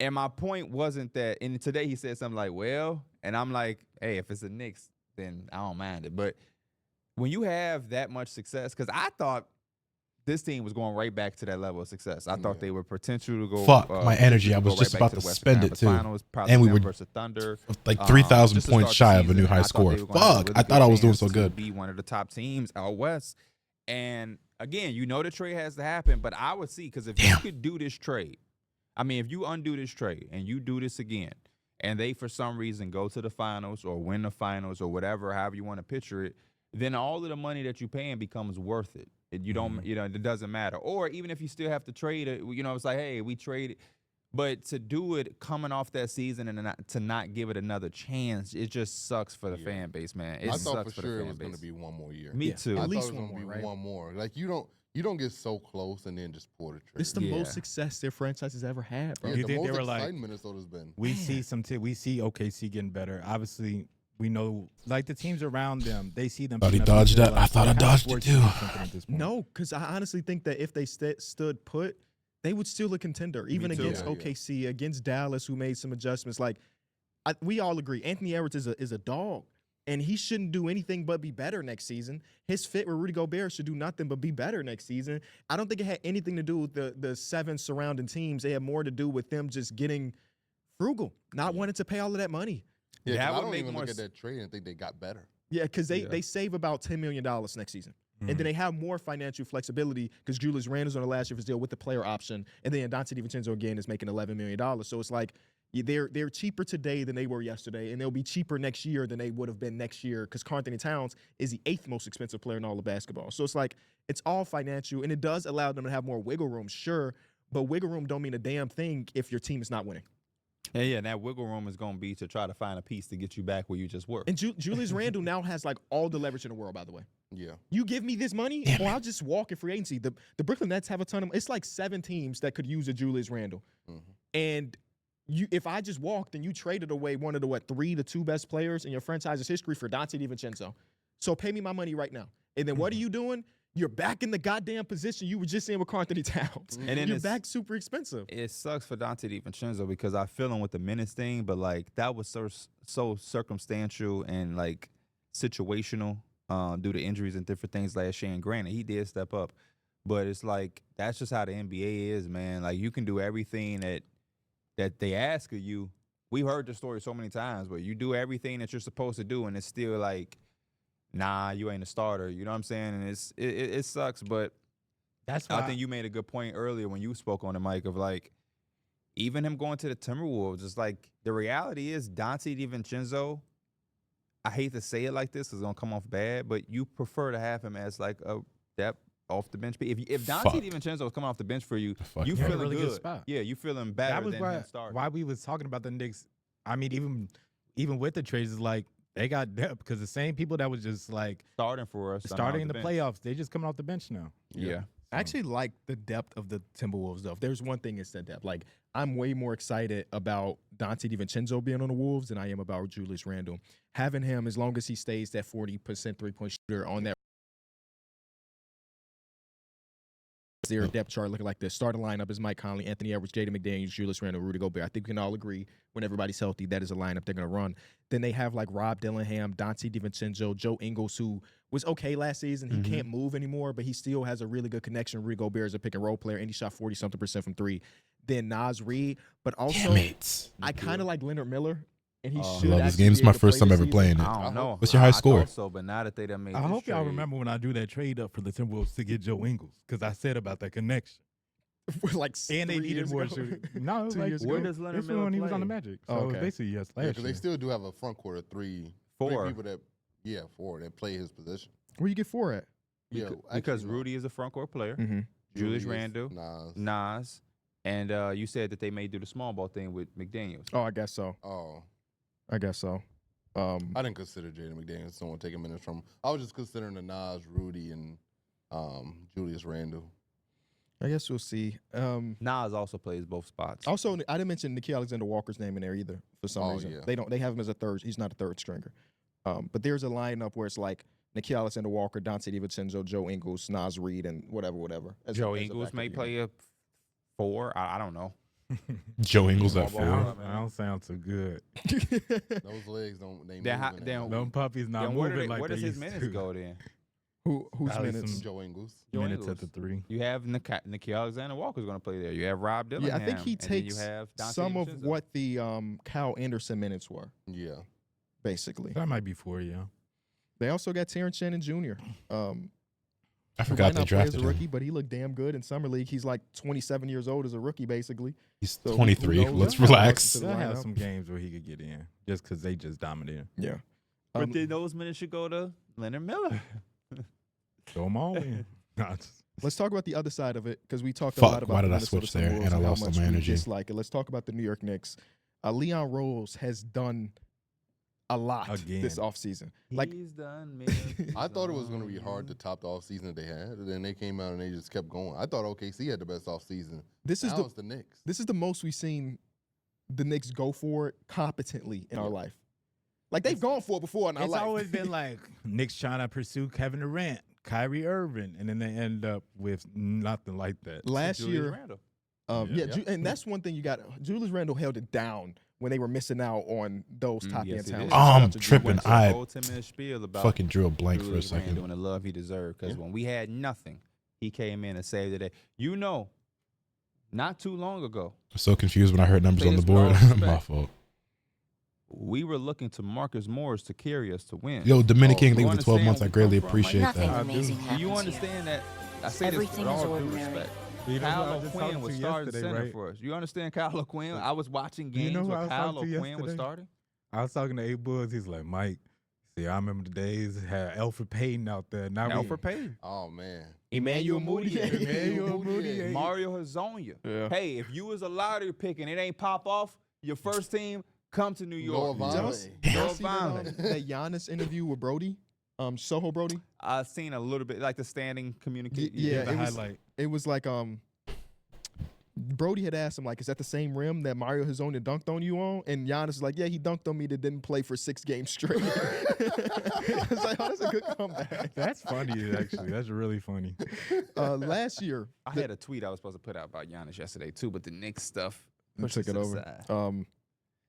And my point wasn't that. And today he said something like, "Well," and I'm like, "Hey, if it's the Knicks, then I don't mind it." But when you have that much success, because I thought this team was going right back to that level of success. I thought they were potential to go. Fuck, my energy. I potential was go just right back about to the Western spend it, Conference too. Finals, probably And we them were versus Thunder. Like 3,000 Just to points start the shy of a season, new and I high thought score. they were gonna have a Fuck, really I good thought I was doing chance so to good. Be one of the top teams out west. And again, you know the trade has to happen, but I would see, because if you could do this trade, I mean, if you undo this trade and you do this again, and they for some reason go to the finals or win the finals or whatever, however you want to picture it, then all of the money that you're paying becomes worth it. You don't, you know, it doesn't matter. Or even if you still have to trade it, you know, it's like, hey, we traded. But to do it coming off that season and to not give it another chance, it just sucks for the fan base, man. It I sucks thought for for sure the it fan was going base. to be one more year. Me Yeah. too. I At thought least it was one going to more, be right? one more. Like you don't get so close and then just pull the trigger. It's the Yeah. most success their franchise has ever had, bro. Yeah, You the think they most were like- exciting Minnesota's been. We see we see OKC getting better. Obviously, we know like the teams around them. They see them. Thought he putting up dodged these, that. I thought I what kind of dodged it sports too. team is something at this point? No, because I honestly think that if they stood put, they would still a contender, even too. against Yeah, yeah. OKC, against Dallas, who made some adjustments. Like, we all agree, Anthony Edwards is a dog, and he shouldn't do anything but be better next season. His fit with Rudy Gobert should do nothing but be better next season. I don't think it had anything to do with the 7 surrounding teams. It had more to do with them just getting frugal, not wanting to pay all of that money. Yeah, 'cause That I would don't make even more look at that trade and think they got better. Yeah, because Yeah. they save about $10 million next season. And then they have more financial flexibility because Julius Randle's on the last year of his deal with the player option. And then Dante DiVincenzo, again, is making $11 million. So it's like they're cheaper today than they were yesterday. And they'll be cheaper next year than they would have been next year because Karl Anthony Towns is the 8th most expensive player in all of basketball. So it's like it's all financial. And it does allow them to have more wiggle room, sure. But wiggle room don't mean a damn thing if your team is not winning. Yeah, and that wiggle room is going to be to try to find a piece to get you back where you just were. And Julius Randle now has like all the leverage in the world, by the way. Yeah. You give me this money, or I'll just walk in free agency. The Brooklyn Nets have a ton of. It's like 7 teams that could use a Julius Randle, and if I just walked and you traded away one of the 3 to 2 best players in your franchise's history for Dante DiVincenzo, so pay me my money right now. And then what are you doing? You're back in the goddamn position you were just in with Karl Anthony Towns. And then you're it's- back super expensive. It sucks for Dante DiVincenzo because I feel him with the minutes thing, but like that was so circumstantial and like situational due to injuries and different things last year. And granted, he did step up, but it's like that's just how the NBA is, man. Like you can do everything that they ask of you. We've heard the story so many times, but you do everything that you're supposed to do, and it's still like, nah, you ain't a starter. You know what I'm saying? And it sucks, but That's why I think you made a good point earlier when you spoke on the mic of like, even him going to the Timberwolves, it's like the reality is Dante DiVincenzo, I hate to say it like this, it's gonna come off bad, but you prefer to have him as like a depth off the bench. If Dante DiVincenzo is coming off the bench for you, you He had a feeling really good good. spot. Yeah, you feeling better that was than him starting. why we was talking about the Knicks. I mean, even with the trades, it's like they got depth because the same people that was just like Starting for us. starting in the bench. playoffs, they just coming off the bench now. Yeah. I actually like the depth of the Timberwolves, though. If there's one thing, it's the depth. Like, I'm way more excited about Dante DiVincenzo being on the Wolves than I am about Julius Randle. Having him, as long as he stays that 40% three-point shooter on that their depth chart looking like this. Starting lineup is Mike Conley, Anthony Edwards, Jaden McDaniels, Julius Randle, Rudy Gobert. I think we can all agree when everybody's healthy, that is a lineup they're going to run. Then they have like Rob Dillingham, Dante DiVincenzo, Joe Ingles, who was okay last season. He can't move anymore, but he still has a really good connection. Rudy Gobert is a pick and roll player, and he shot 40-something% from three. Then Nas Reed, but also I kind of like Leonard Miller, and he should. Love this actually game. It's be my able to first play time this ever season. playing it. I don't know. What's your high score? So, but now that they done made I this hope y'all trade- remember when I do that trade up for the Timberwolves to get Joe Ingles because I said about that connection. like And they 3 needed years more ago. shooting. No, it was 2 like years Where ago. does Leonard this Miller when he was on the play? Magic. Oh, So okay. basically, yes, Yeah, last because they year. still do have a front court of three Four. people that, four that play his position. Where you get four at? Yeah, Because actually, no. Rudy is a front court player. Mm-hmm. Julius Julius, Randle, Nas. Nas, and you said that they may do the small ball thing with McDaniels. Oh, I guess so. Oh, I guess so. I didn't consider Jaden McDaniels someone taking minutes from. I was just considering the Nas, Rudy, and Julius Randle. I guess we'll see. Nas also plays both spots. Also, I didn't mention Nikhil Alexander Walker's name in there either for some Oh, reason. yeah. They have him as a third. He's not a third stringer. But there's a lineup where it's like Nikhil Alexander Walker, Dante DiVincenzo, Joe Ingles, Nas Reed, and whatever. Joe Ingles may play a four. I don't know. Joe Ingles at Small I ball. four. don't sound too good. Those legs don't. They Then how- moving then enough. Them puppies not Then where, moving like where they does his used minutes to. go then? Who's Probably minutes? some Joe Ingles. Joe Minutes at Ingles. the three. You have Nikhil Alexander Walker's going to play there. You have Rob Dillingham. Yeah, I think he and then takes you have Dante some of DiVincenzo. what the Kyle Anderson minutes were, Yeah. basically. That might be 4, yeah. They also got Terrence Shannon Jr. I who forgot might they not play as drafted a rookie, him. but he looked damn good in summer league. He's like 27 years old as a rookie, basically. He's So who 23. knows? Let's How much relax. is They'll have lineup. some games where he could get in just because they just dominated. Yeah. But then those minutes should go to Leonard Miller. Throw them all in. Nah, just- Let's talk about the other side of it because we talked a Fuck, lot about why the did I Minnesota switch there Timberwolves and I how lost much my we energy? dislike it. Let's talk about the New York Knicks. Leon Rose has done a lot Again. this offseason. Like, He's done. I thought it was going to be hard to top the offseason that they had. And then they came out and they just kept going. I thought OKC had the best offseason. this is Now it's the Knicks. this is the most we've seen the Knicks go for it competently in our life. Like, they've gone for it before in our It's life. always been like Knicks trying to pursue Kevin Durant, Kyrie Irving, and then they end up with nothing like that. Last Julius year, Randle. yeah, Yeah. and that's one thing you got. Julius Randle held it down when they were missing out on those top yes, end he talents. did. Shout I'm out to Julius tripping. Went to Randle. a I whole 10-minute spiel about fucking drew a blank for a Julius Randle second. and the love he deserved. Because when we had nothing, he came in and saved the day. You know, not too long ago, I'm so confused when I heard numbers Say on the this with all board. respect. My fault. we were looking to Marcus Morris to carry us to win. Yo, Dominican you thing for the 12 understand months. I where we greatly come from? Like, appreciate Nothing that. amazing Do happens you here. understand that? I say Everything this is with all due ordinary. respect. You know who I Kyle just O'Quinn talked was to starting yesterday, center right? for us. You understand Kyle O'Quinn? I was watching You games know who I where was Kyle talking to O'Quinn was yesterday? starting. I was talking to A Buzz. He's like, Mike, see, I remember the days had Alfred Payton out there. Now Alfred Payton, Oh, man. Emmanuel Mudiay. Emmanuel Mudiay. Mario Hazonia. Yeah. Hey, if you was a lottery pick and it ain't pop off, your first team come to New York. Noah Y'all Vonleh. s- y'all Noah see that, Vonleh. that Giannis interview with Brody, Soho Brody? I've seen a little bit like the standing communication. Yeah, the it was- highlight. It was like Brody had asked him, like, is that the same rim that Mario has owned and dunked on you on? And Giannis is like, yeah, he dunked on me that didn't play for 6 games straight. I was like, oh, that's a good comeback. That's funny, actually. That's really funny. Last year, I had a tweet I was supposed to put out about Giannis yesterday too, but the Knicks stuff pushed took it it to over.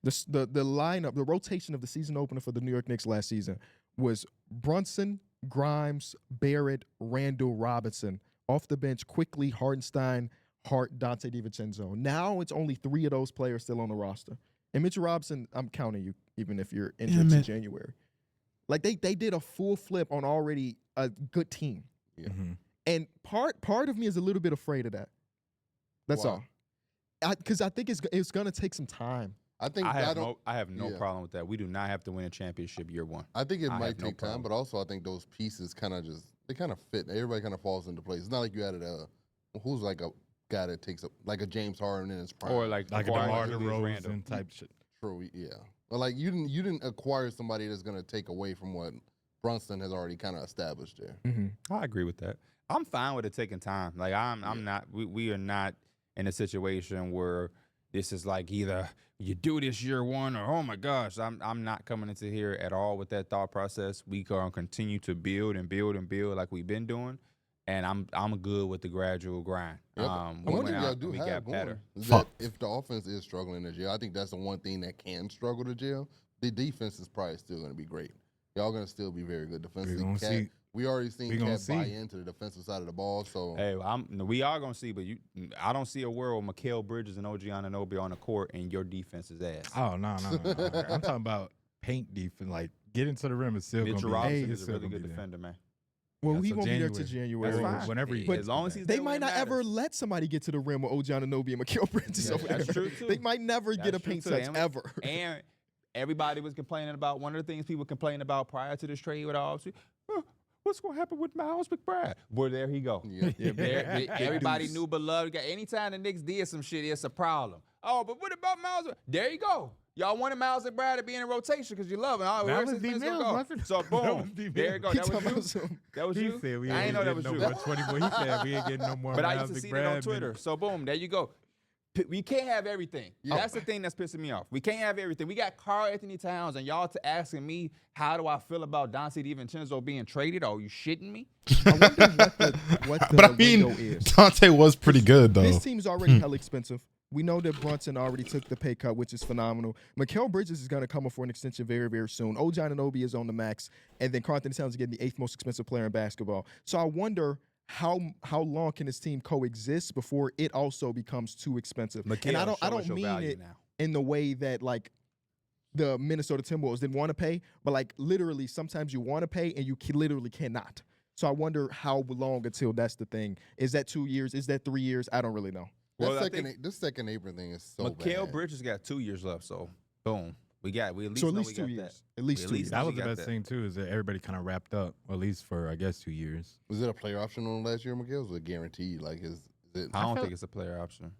the side. The lineup, the rotation of the season opener for the New York Knicks last season was Brunson, Grimes, Barrett, Randall, Robinson. Off the bench, quickly Hartenstein, Hart, Dante DiVincenzo. Now it's only 3 of those players still on the roster. And Mitchell Robinson, I'm counting you, even if you're injured to January. Like they did a full flip on already a good team. Yeah. Mm-hmm. And part of me is a little bit afraid of that. That's Why? all. Because I think it's gonna take some time. I think I have no yeah. problem with that. We do not have to win a championship year one. I think it I might have no take time, problem. but also I think those pieces kind of fit. Everybody kind of falls into place. It's not like you added who's like a guy that takes like a James Harden in his prime. Or like Like a acquiring DeMar Julius Randle. DeRozan type shit. True, yeah. But like you didn't acquire somebody that's gonna take away from what Brunson has already kind of established there. Mm-hmm. I agree with that. I'm fine with it taking time. Like I'm not. We are not in a situation where this is like either you do this year one or oh my gosh. I'm not coming into here at all with that thought process. We gonna continue to build and build and build like we've been doing, and I'm good with the gradual grind. Yep. We One went thing out y'all and do we have got going better. is that if the offense is struggling to jail, I think that's the one thing that can struggle to jail. The defense is probably still going to be great. Y'all going to still be very good defensively. gonna see. We already seen We gonna Cat buy see. into the defensive side of the ball. So Hey, we are gonna see, but I don't see a world where Mikal Bridges and OG Anunoby on the court and your defense is ass. Oh, no. I'm talking about paint defense. Like, getting to the rim is still going Mitchell to be Robinson it's is a still really gonna good be there. defender, man. Well, Yeah, he so won't be there to That's January. fine. Whenever he But gets as long as back. he's They there when might it not ever matters. let somebody get to the rim with OG Anunoby and Mikal Bridges Yeah, over that's there. true, too. They might never get a That's true, paint too. touch And ever. And everybody was complaining about one of the things people complained about prior to this trade with all. What's going to happen with Miles McBride? Well, there he go. yeah. Everybody knew beloved. Anytime the Knicks did some shit, it's a problem. Oh, but what about Miles? There you go. Y'all wanted Miles McBride to be in a rotation because you love him. Oh, That where's was his D. minutes gonna Mills, go? wasn't it? So That was boom, D. there you go. He That talking was you. about some- That was He you. said we I ain't ain't know that getting was no you. more 20 more. He said we ain't getting no more. But I Miles used to see that on McBride Twitter. minutes. So boom, there you go. We can't have everything. Yeah. That's the thing that's pissing me off. We can't have everything. We got Karl Anthony Towns, and y'all asking me how do I feel about Dante DiVincenzo being traded? Oh, you shitting me? I wonder what the But I mean, window is. Dante was pretty good though. This team's already hella expensive. We know that Brunson already took the pay cut, which is phenomenal. Mikal Bridges is going to come up for an extension very, very soon. OG Anunoby is on the max, and then Karl Anthony Towns is getting the 8th most expensive player in basketball. So I wonder how long can this team coexist before it also becomes too expensive? And I don't mean it in the way that like the Minnesota Timberwolves didn't want to pay, but like literally sometimes you want to pay and you literally cannot. So I wonder how long until that's the thing. Is that 2 years? Is that 3 years? I don't really know. Well, This second apron thing is so Mikal bad. Bridges got 2 years left, so boom. We at least So at know least we 2 got years. that. At least We at 2 least years. know That we was the got best that. thing, too, is that everybody kind of wrapped up, at least for, I guess, 2 years. Was it a player option on last year, Miguel? Was it guaranteed? Like, is it? I don't felt- think it's a player option.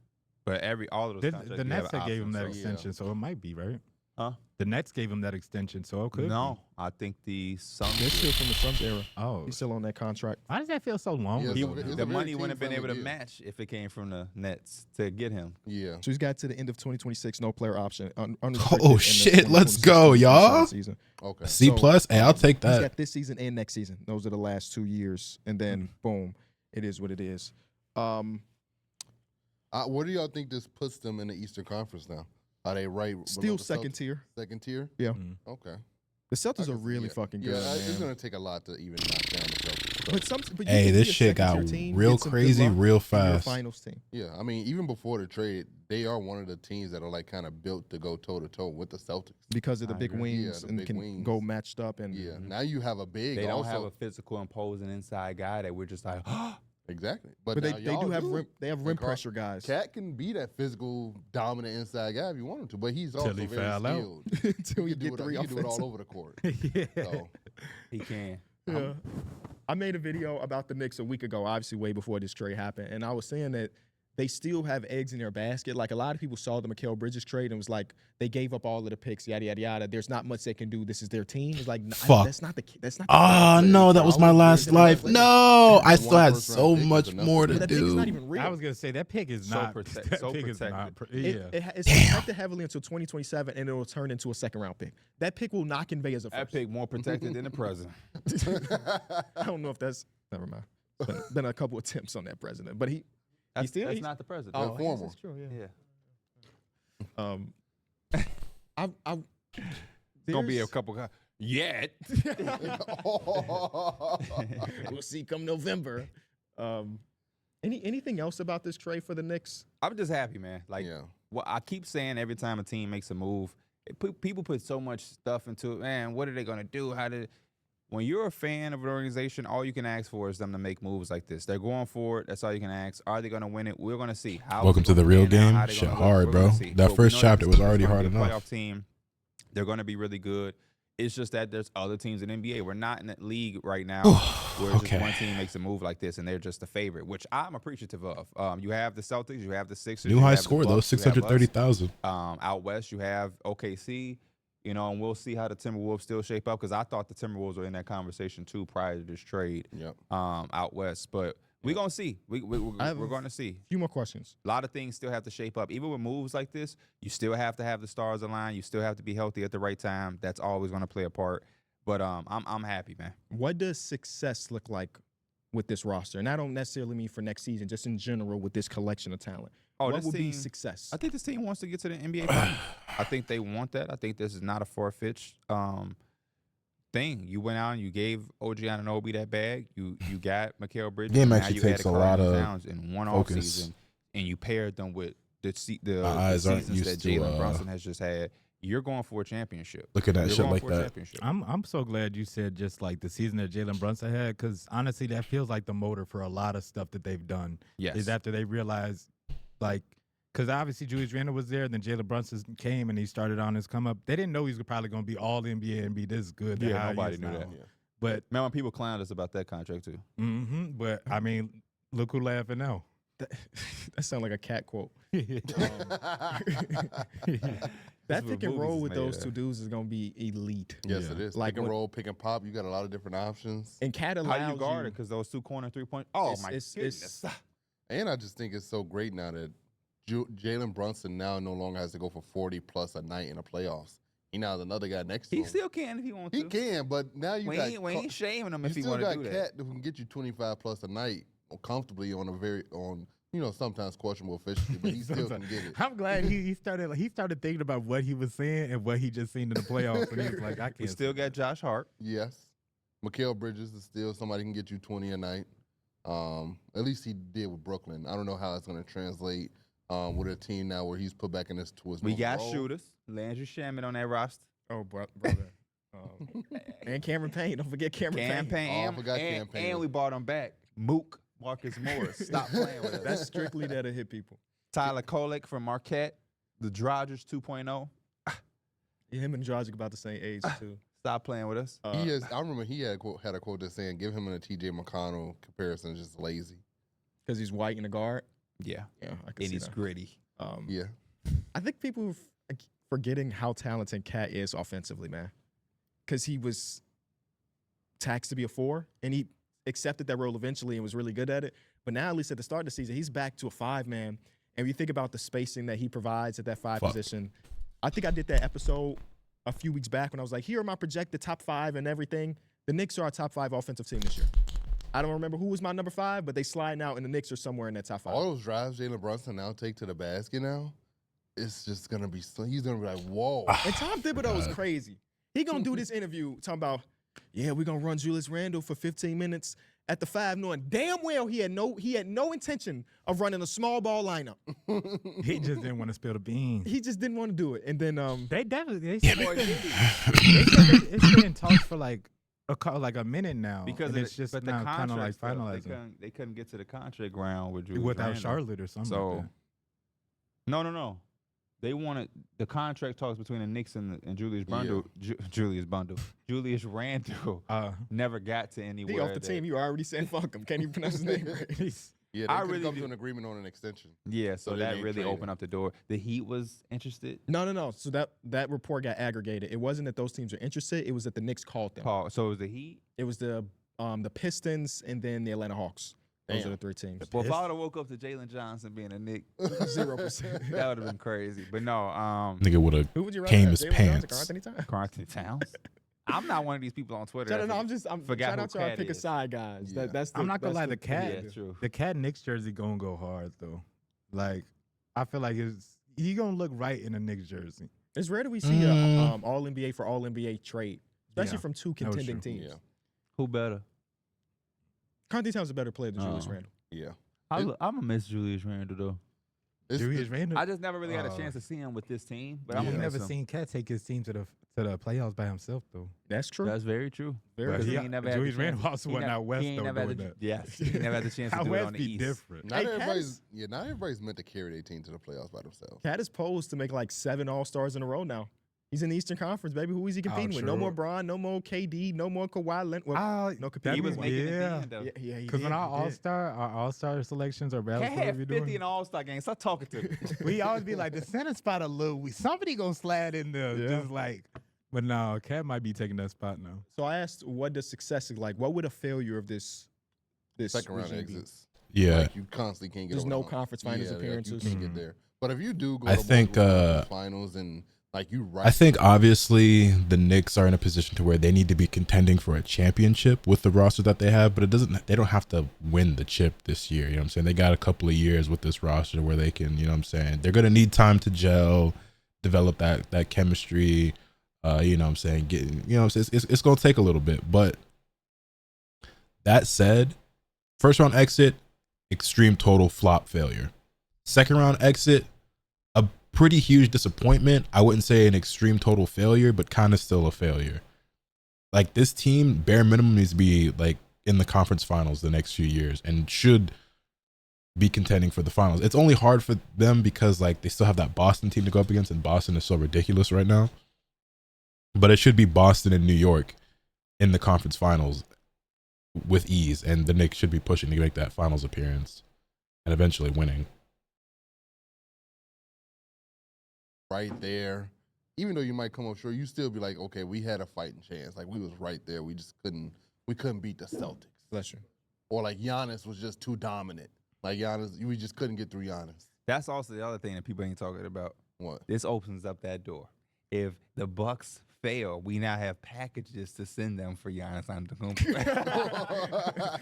But all of those The contracts, the you have Nets that gave him that options, so- extension, so it might be, right? Huh? The Nets gave him that extension, so it could No, I think the Suns. They're still did. from the Suns era. be. Oh. He's still on that contract. Why does that feel so long? Yeah, ago? it's a The very money wouldn't have been able to team-friendly deal. match if it came from the Nets to get him. Yeah. So he's got to the end of 2026, no player option. Oh, shit, let's go, y'all. Season. Okay. C plus. Hey, I'll take He's that. got this season and next season. Those are the last 2 years, and then boom, it is what it is. Where do y'all think this puts them in the Eastern Conference now? Are they right? below Still the second Celtics? tier. Second tier. Yeah, Mm. Okay. the Celtics I are can see really it. fucking Yeah, good. it's man. gonna take a lot to even knock down the Celtics. But you Hey, can this be a shit got second-tier team, real get some good crazy luck, real and you're a fast. finals team. Yeah, I mean, even before the trade, they are one of the teams that are like kind of built to go toe to toe with the Celtics. Because of the I big agree. wings Yeah, the and big can wings. go matched up and Yeah. Now you have a big. They don't also, have a physical, imposing inside guy that we're just like, exactly. But now they do y'all have rim, they have rim And Carl- pressure guys. Cat can be that physical, dominant inside guy if you want him to, but he's also he very foul out. skilled. Until you He can get do it, three he can do it all offensive. over the court. yeah. So, he can. Yeah. I made a video about the Knicks a week ago, obviously way before this trade happened, and I was saying that they still have eggs in their basket. Like a lot of people saw the Mikal Bridges trade and was like, they gave up all of the picks, yada yada yada. There's not much they can do. This is their team. It's like, Fuck. that's not the. Oh no, that was my last life. No, I One still had first round so pick is much enough more to to But that pick is not do. even real. I was gonna say that pick is So not. protect- that so pick is not. protected. It's protected heavily until 2027, and it will turn into a second-round pick. That pick will not convey as a That first. pick more protected than the president. I don't know if that's never mind. Been a couple attempts on that president, but That's, still- that's he's- not the president. I guess formal. that's true. Yeah. Yeah. I'm Gonna be a couple guys. Yet. We'll see come November. Anything else about this trade for the Knicks? I'm just happy, man. Like, Yeah. what I keep saying every time a team makes a move, people put so much stuff into it. Man, what are they gonna do? When you're a fan of an organization, all you can ask for is them to make moves like this. They're going for it. That's all you can ask. Are they gonna win it? We're gonna see. Welcome to the real game. Shit hard, bro. That first chapter was already hard enough. Playoff team. They're gonna be really good. It's just that there's other teams in the NBA. We're not in that league right now where just one team makes a move like this and they're just the favorite, which I'm appreciative of. You have the Celtics, you have the Sixers. New you high have the score though, Bucks, you have us. 630,000. Out west, you have OKC, and we'll see how the Timberwolves still shape up because I thought the Timberwolves were in that conversation too prior to this trade. Yep. Out west, but we're gonna see. We're going to see. Few more questions. A lot of things still have to shape up. Even with moves like this, you still have to have the stars align. You still have to be healthy at the right time. That's always going to play a part. But I'm happy, man. What does success look like with this roster? And I don't necessarily mean for next season, just in general with this collection of talent. What this would be team- success? I think this team wants to get to the NBA Finals. I think they want that. I think this is not a far-fetched thing. You went out and you gave OG Anunoby that bag. You got Mikal Bridges. Game and now actually you takes added a lot Karl-Anthony of Towns in one focus. offseason, and you paired them with the eyes aren't seasons that used to, Jalen Brunson has just had. You're going for a championship. Looking at You're shit going like for a that. championship. I'm so glad you said just like the season that Jalen Brunson had, because honestly, that feels like the motor for a lot of stuff that they've done. Yes. Is after they realized, like, because obviously Julius Randle was there, then Jalen Brunson came and he started on his come up. They didn't know he was probably going to be all NBA and be this good. than Yeah, how he nobody is knew now. that. Yeah. But Man, when people clowned us about that contract too. but I mean, look who laughing now. That sounds like a cat quote. That what pick and movies roll is with made those of. two dudes is gonna be elite. Yes, Yeah. it is. Like Pick and what- roll, pick and pop. You got a lot of different options. And Cat How allows do you guard it? Because those two corner 3-point. Oh my it's- goodness. And I just think it's so great now that Jalen Brunson now no longer has to go for 40 plus a night in the playoffs. He now has another guy next to He him. still can if he wants He to. can, but now you We got ain't shaming him you if he still want to got do that. Cat who can get you 25 plus a night comfortably on sometimes questionable efficiency, but he still can get it. I'm glad he started thinking about what he was saying and what he just seen in the playoffs, and he was like, I can't. We still got Josh Hart. Yes. Mikal Bridges is still somebody who can get you 20 a night. At least he did with Brooklyn. I don't know how it's going to translate with a team now where he's put back in his We normal got role. shooters. Landry Shaman on that roster. Oh, brother. And Cameron Payne. Don't forget Cameron Payne. Campaign. Oh, I forgot Campaign. And we bought him back. Mook, Marcus Morris. Stop playing with us. That's strictly there to hit people. Tyler Kolek from Marquette. The Dodgers 2.0. Yeah, him and Dragic about the same age too. Stop playing with us. I remember he had a quote that's saying, give him in a TJ McConnell comparison is just lazy. Because he's white in the guard. Yeah. Yeah, I can And see he's that. gritty. Yeah. I think people are forgetting how talented Cat is offensively, man. Because he was taxed to be a 4, and he accepted that role eventually and was really good at it. But now, at least at the start of the season, he's back to a 5, man. And you think about the spacing that he provides at that 5 position. I think I did that episode a few weeks back when I was like, here are my projected top 5 and everything. The Knicks are our top 5 offensive team this year. I don't remember who was my number 5, but they sliding out, and the Knicks are somewhere in that top 5. All those drives Jalen Brunson now take to the basket now, it's just going to be, he's going to be like, whoa. And Tom Thibodeau is crazy. He gonna do this interview talking about, yeah, we're gonna run Julius Randle for 15 minutes at the 5, knowing damn well he had no intention of running a small ball lineup. He just didn't want to spill the beans. He just didn't want to do it. And then They definitely it's been in talks for like a minute now, Because and it's just but now the kind of like contract stuff, finalizing they couldn't get to the contract ground with Julius without Randle. Charlotte or something. So like that. no. They wanted the contract talks between the Knicks and Julius Randle. Julius Randle Uh, never got to he anywhere. off the team. You already said fuck him. Can't even pronounce his name right. Yeah, I they could really come do. to an agreement on an extension. Yeah, so So they that ain't really trading. opened up the door. The Heat was interested. No. So that report got aggregated. It wasn't that those teams are interested. It was that the Knicks called them. Paul. So it was the Heat. It was the Pistons and then the Atlanta Hawks. Those Damn. are the three teams. Well, if I would have woke up to Jalen Johnson being a Knick, 0%. that would have been crazy. But no, Nigga would have Who would you rather came have, his Jalen Johnson or pants. Karl Anthony Towns? Karl Anthony Towns. I'm not one of these people on Twitter. Shout out, that no, I'm forgot shout who out to our Cat pick a is. side guys. Yeah. That's the, I'm not gonna that's lie, the Cat, Yeah, true. the Cat Knicks jersey gonna go hard though. Like, I feel like he gonna look right in a Knicks jersey. It's rare that we see a all NBA for all NBA trade, especially Yeah, from two that was contending true. teams. Yeah, Who better? Karl Anthony Towns is a better player than Julius Randle. yeah. I'm gonna miss Julius Randle though. Julius Randle. I just never really had a chance to see him with this team, but I'm I've gonna never miss him. seen Cat take his team to the playoffs by himself though. That's true. That's very true. Very But true. He ain't never had the Julius chance- Randle also he went ne- out west he ain't though never had doing the- that. Yes, he never had the chance to Out do it west on the be East. different. Not Hey, Cat everybody's is- not everybody's meant to carry their team to the playoffs by themselves. Cat is posed to make like 7 All-Stars in a row now. He's in the Eastern Conference, baby. Who is he competing with? No true. more Bron, no more KD, no more Kawhi Leonard. Well, no competing. He with was him. making it yeah. then, though. Yeah, he Because did, when our he did. all-star selections or Cat battles, had whatever you're 50 doing, in the All-Star game. Stop talking to me. we always be like the center spot a little. Somebody gonna slide in there, Yeah. just like. But no, Cat might be taking that spot now. So I asked, what does success look like? What would a failure of this Second round regime be? exits. Yeah. Like you constantly can't get There's over no the hump. conference finals Yeah, like, appearances. you can't get there. But if you do go I to think, multiple conference finals and like you right, I think obviously the Knicks are in a position to where they need to be contending for a championship with the roster that they have, but they don't have to win the chip this year. You know what I'm saying? They got a couple of years with this roster where they can, you know what I'm saying? They're going to need time to gel, develop that chemistry. You know what I'm saying? It's going to take a little bit, but that said, first round exit, extreme total flop failure. Second round exit, a pretty huge disappointment. I wouldn't say an extreme total failure, but kind of still a failure. Like this team, bare minimum needs to be like in the conference finals the next few years and should be contending for the finals. It's only hard for them because like they still have that Boston team to go up against, and Boston is so ridiculous right now. But it should be Boston and New York in the conference finals with ease, and the Knicks should be pushing to make that finals appearance and eventually winning. right there. Even though you might come up short, you still be like, okay, we had a fighting chance. Like we was right there. We just couldn't beat the Celtics. Bless you. Or like Giannis was just too dominant. Like Giannis, we just couldn't get through Giannis. That's also the other thing that people ain't talking about. What? This opens up that door. If the Bucks fail, we now have packages to send them for Giannis Antetokounmpo.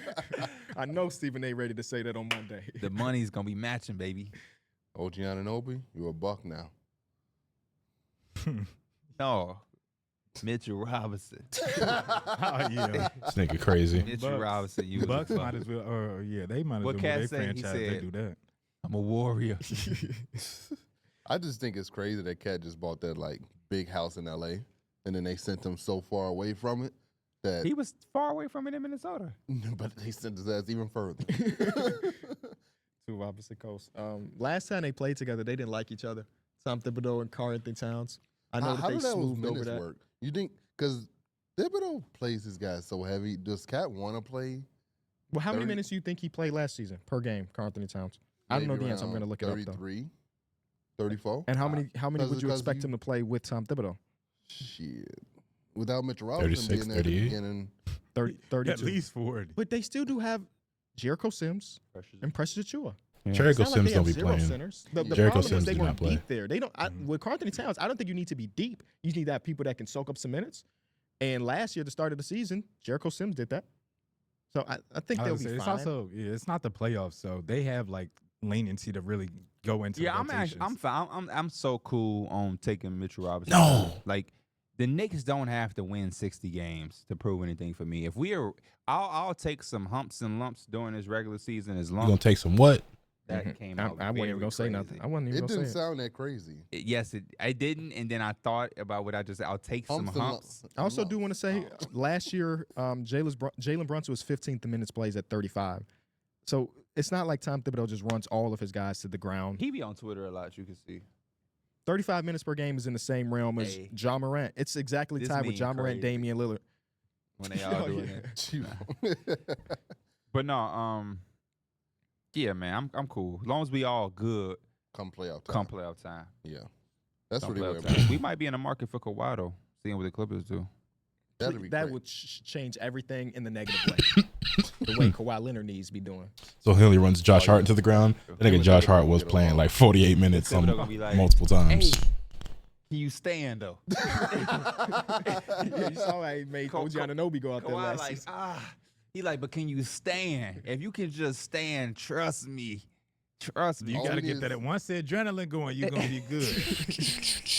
I know Stephen A. ready to say that on Monday. The money's gonna be matching, baby. OG Anunoby, you a buck now. No, Mitchell Robinson. Oh yeah, This nigga crazy. Mitchell Bucks. Robinson, you was a Bucks buck. might as well. Or yeah, they might as What well Cat move their say? He franchise. They said- do that. I'm a warrior. I just think it's crazy that Cat just bought that like big house in LA and then they sent him so far away from it that He was far away from it in Minnesota. but they sent his ass even further. Two opposite coasts. Last time they played together, they didn't like each other. Tom Thibodeau and Karl Anthony Towns. I know How that they did those smoothed over minutes that. work? You think because Thibodeau plays his guys so heavy, does Cat want to play? Well, how many 30 minutes do you think he played last season per game, Karl Anthony Towns? I don't know Maybe the answer. I'm going to around look it up, though. 33, 34? And how many would you Because expect you- him to play with Tom Thibodeau? Shit. Without Mitchell Robinson 36, being there at the 38? beginning. 32. At least 40. But they still do have Jericho Sims and Precious Achua. Jericho It's not like Sims they don't have be zero playing. centers. The Jericho problem Sims is they did not weren't play. deep there. They don't. With Karl Anthony Towns, I don't think you need to be deep. You need to have people that can soak up some minutes. And last year, at the start of the season, Jericho Sims did that. So I think I they'll would be say fine. it's also it's not the playoffs, so they have like leniency to really go into. Yeah, the I'm actually, I'm rotations. fine. I'm so cool on taking Mitchell Robinson. No. Like the Knicks don't have to win 60 games to prove anything for me. If we are, I'll take some humps and lumps during this regular season as You long gonna as take some what? that came I out. wasn't even very gonna say nothing. crazy. I wasn't even It gonna didn't say it. sound that crazy. Yes, I didn't, and then I thought about what I just said. I'll take some Humps and humps. lumps. I also do want to say Oh. last year, Jalen Brunson was 15th in minutes plays at 35. So it's not like Tom Thibodeau just runs all of his guys to the ground. He be on Twitter a lot. You can see. 35 minutes per game is in the same realm as Hey. Ja Morant. It's exactly This tied with meme Ja Morant, crazy. Damian Lillard. When they all Oh, doing yeah. it. But no, Yeah, man, I'm cool. As long as we all good Come playoff time. come playoff time. Yeah, that's Come really playoff where time. We might be in the market for Kawhi though, seeing what the Clippers do. that'd be That great. would change everything in the negative way. The way Kawhi Leonard needs to be doing. So he only runs Josh Oh, Hart yeah. into the ground. That Him nigga and Josh Thibodeau Hart gonna was get playing along. like 48 minutes Thibodeau gonna be like, multiple times. Hey, can you stand though? Yeah, you saw how he made Ka- OG Ka- Anunoby go out there Kawhi last like, season. he like, but can you stand? If you can just stand, trust me. Trust me. You All got to we get need that. is- Once the adrenaline going, you're gonna be good.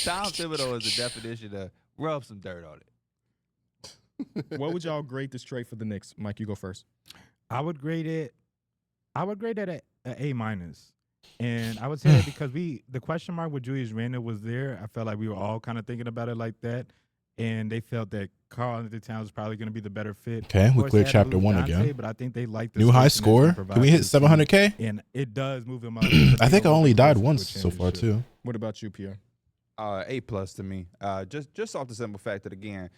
Tom Thibodeau is the definition of rub some dirt on it. What would y'all grade this trade for the Knicks? Mike, you go first. I would grade it at A minus. And I would say that because the question mark with Julius Randle was there. I felt like we were all kind of thinking about it like that. And they felt that Karl-Anthony Towns was probably going to be the better fit. Okay, Of we course, cleared they had to chapter lose 1 Dante, again. But I think they like the New high space and score. that's Can gonna we hit provide to the team. 700K? And it does move him up. I think I only died once so far too. What about you, Pierre? A+ to me. Just off the simple fact that again,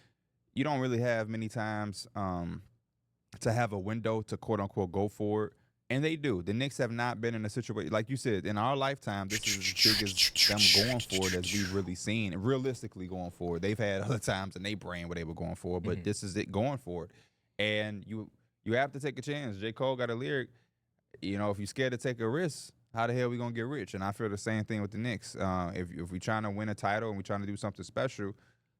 you don't really have many times to have a window to quote unquote go forward. And they do. The Knicks have not been in a situation like you said in our lifetime. This is as big as them going forward as we've really seen. And realistically, going forward, they've had other times in their brain where they were going forward, but this is it going forward. And you have to take a chance. J. Cole got a lyric. You know, if you're scared to take a risk, how the hell we gonna get rich? And I feel the same thing with the Knicks. If we're trying to win a title and we're trying to do something special,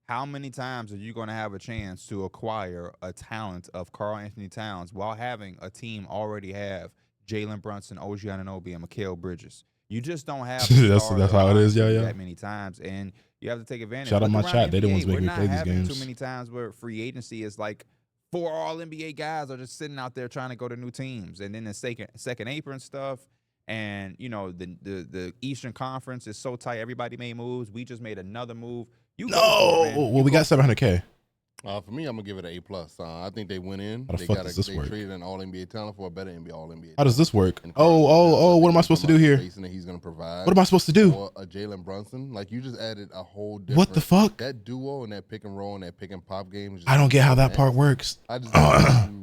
how many times are you going to have a chance to acquire a talent of Karl-Anthony Towns while having a team already have Jalen Brunson, OG Anunoby, and Mikal Bridges? You just don't have That's stars how it is, around you yeah. that many times, and you have to take advantage. Shout out Look my around chat. They the NBA, ones making me we're not play these having games. Too many times where free agency is like 4 all NBA guys are just sitting out there trying to go to new teams, and then the second apron stuff. And you know the Eastern Conference is so tight. Everybody made moves. We just made another move. You go for it, man. Well, we got 700K. For me, I'm gonna give it an A+. I think they went in. How the They fuck does this they work? traded an All NBA talent for a better NBA All NBA. How does this work? And Karl-Anthony Towns, I What think am I he's supposed to talking do about here? the spacing that he's gonna provide. What am I supposed to do? For a Jalen Brunson, like you just added a whole different. What the fuck? That duo and that pick and roll and that pick and pop game. Is just I don't get how that nasty. part works. I just don't know how you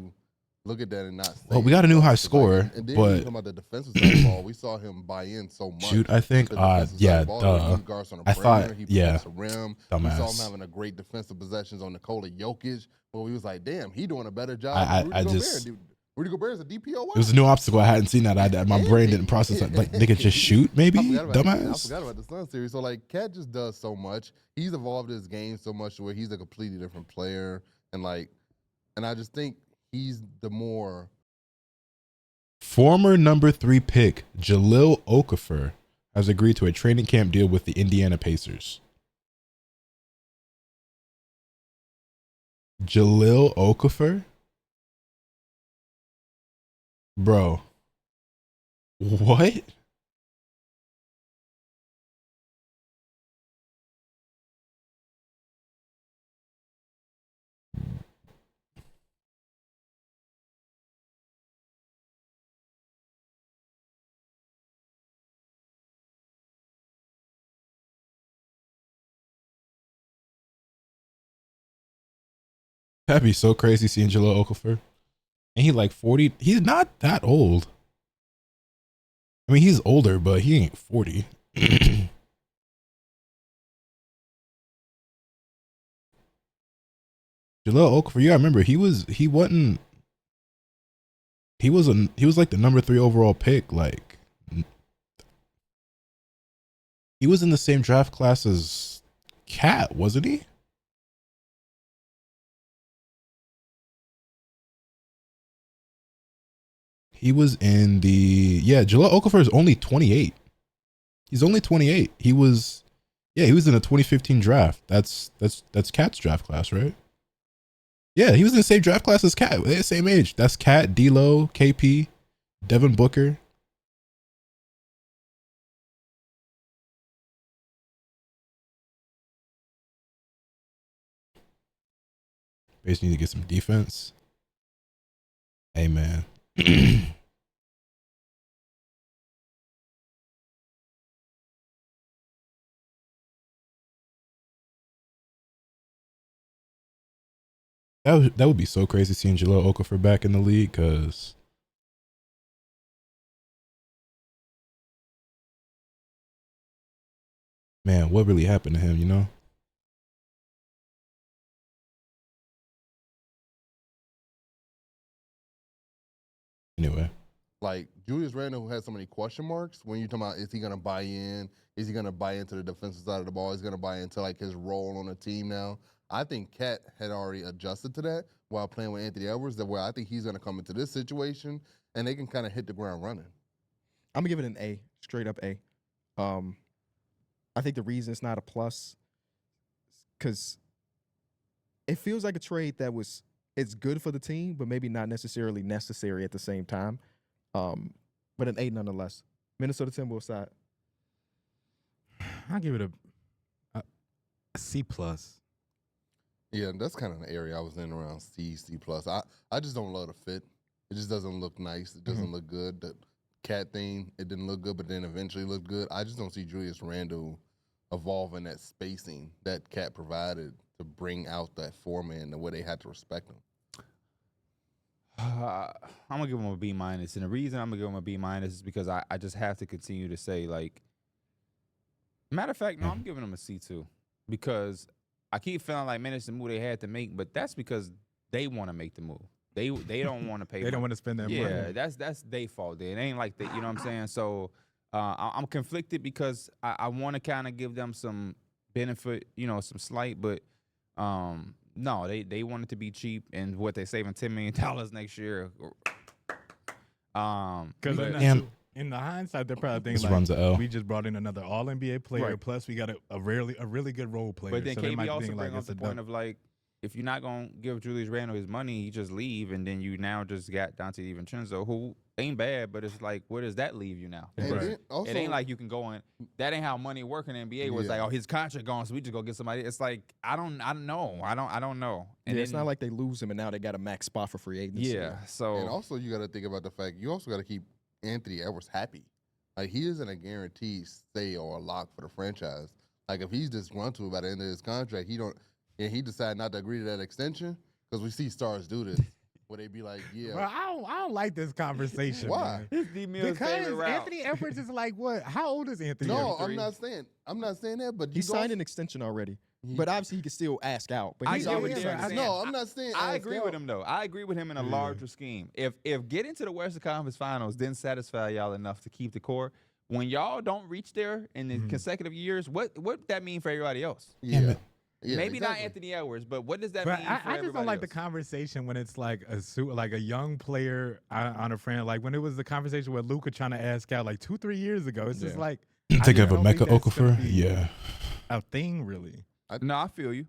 look at that and not. Well, say we got a new it. high 'Cause, score, and then but- you talking about the defensive side of the ball, we saw him buy in so much. Shoot, I think, to the defensive side yeah, of the ball. duh. He guards on the I thought, perimeter, he yeah, protects the rim. We saw him dumbass. having a great defensive possessions on Nikola Jokic, but we was like, damn, he doing a better job. I than Rudy just- Gobert. Rudy Gobert is a DPOY. It was a new obstacle. I hadn't seen that. My brain didn't process it. Like, nigga, just shoot, maybe? I forgot Dumbass. about the Sun series. So like, Cat just does so much. He's evolved his game so much to where he's a completely different player, and I just think he's the more. Former number 3 pick Jahlil Okafor has agreed to a training camp deal with the Indiana Pacers. Jahlil Okafor? Bro. What? That'd be so crazy seeing Jahlil Okafor. And he like 40. He's not that old. I mean, he's older, but he ain't 40. Jahlil Okafor, you gotta remember, he was like the number 3 overall pick. Like, he was in the same draft class as Cat, wasn't he? He was in Jahlil Okafor is only 28. He's only 28. He was in the 2015 draft. That's Cat's draft class, right? Yeah, he was in the same draft class as Cat. They're the same age. That's Cat, D'Lo, KP, Devin Booker. Basically need to get some defense. Hey, man. That would be so crazy seeing Jahlil Okafor back in the league, because man, what really happened to him, you know? Anyway. Like Julius Randle, who has so many question marks. When you're talking about, is he gonna buy in? Is he gonna buy into the defensive side of the ball? Is he gonna buy into like his role on the team now? I think Cat had already adjusted to that while playing with Anthony Edwards. That where I think he's gonna come into this situation and they can kind of hit the ground running. I'm gonna give it an A, straight up A. I think the reason it's not a plus, because it feels like a trade that it's good for the team, but maybe not necessarily necessary at the same time. But an A nonetheless. Minnesota Timberwolves side. I'll give it a C plus. Yeah, that's kind of an area I was in around C plus. I just don't love the fit. It just doesn't look nice. It doesn't look good. The Cat thing, it didn't look good, but then eventually looked good. I just don't see Julius Randle evolving that spacing that Cat provided to bring out that four-man the way they had to respect him. I'm gonna give him a B minus, and the reason I'm gonna give him a B minus is because I just have to continue to say, like, matter of fact, no, I'm giving him a C too, because I keep feeling like, man, it's the move they had to make, but that's because they want to make the move. They don't want to pay. They don't want to spend that money. Yeah, that's their fault. It ain't like that. You know what I'm saying? So I'm conflicted because I want to kind of give them some benefit, you know, some slight, but no, they want it to be cheap, and what they saving $10 million next year. Because in the hindsight, they're probably thinking runs a L. we just brought in another All NBA player, plus we got a really good role player. But then so they KB might also think bring like up the point of, like, if you're not gonna give Julius Randle his money, you just leave, and then you now just got Dante DiVincenzo, who ain't bad, but it's like, where does that leave you now? And It ain't like you can go in. That ain't how money work in the NBA. Where it's like, oh, his contract gone, so we just go get somebody. It's like, I don't know. I don't know. And it's not like they lose him and now they got a max spot for free agency. Yeah. So And also, you got to think about the fact you also got to keep Anthony Edwards happy. Like, he isn't a guaranteed stay or a lock for the franchise. Like, if he's disgruntled by the end of his contract, he decide not to agree to that extension, because we see stars do this, where they be like, yeah. Bro, I don't like this conversation. Why? Man. it's D-Mill's favorite Because route. Anthony Edwards is like what? How old is Anthony? No, Edwards? I'm not saying that, but He signed an extension already. But obviously he can still ask out. But I he's get what already you're signed. saying. No, I'm not saying. I ask agree out. with him though. I agree with him in a larger scheme. If getting to the Western Conference Finals didn't satisfy y'all enough to keep the core, when y'all don't reach there in the consecutive years, what that mean for everybody else? Yeah. Maybe exactly. not Anthony Edwards, but what does that But mean for I just everybody don't like the else? conversation when it's like like a young player on a friend. Like when it was the conversation with Luka trying to ask out like 2-3 years ago. It's just like Thinking of I a don't Mecca think that's gonna Okafor? be Yeah. a thing really. No, I feel you.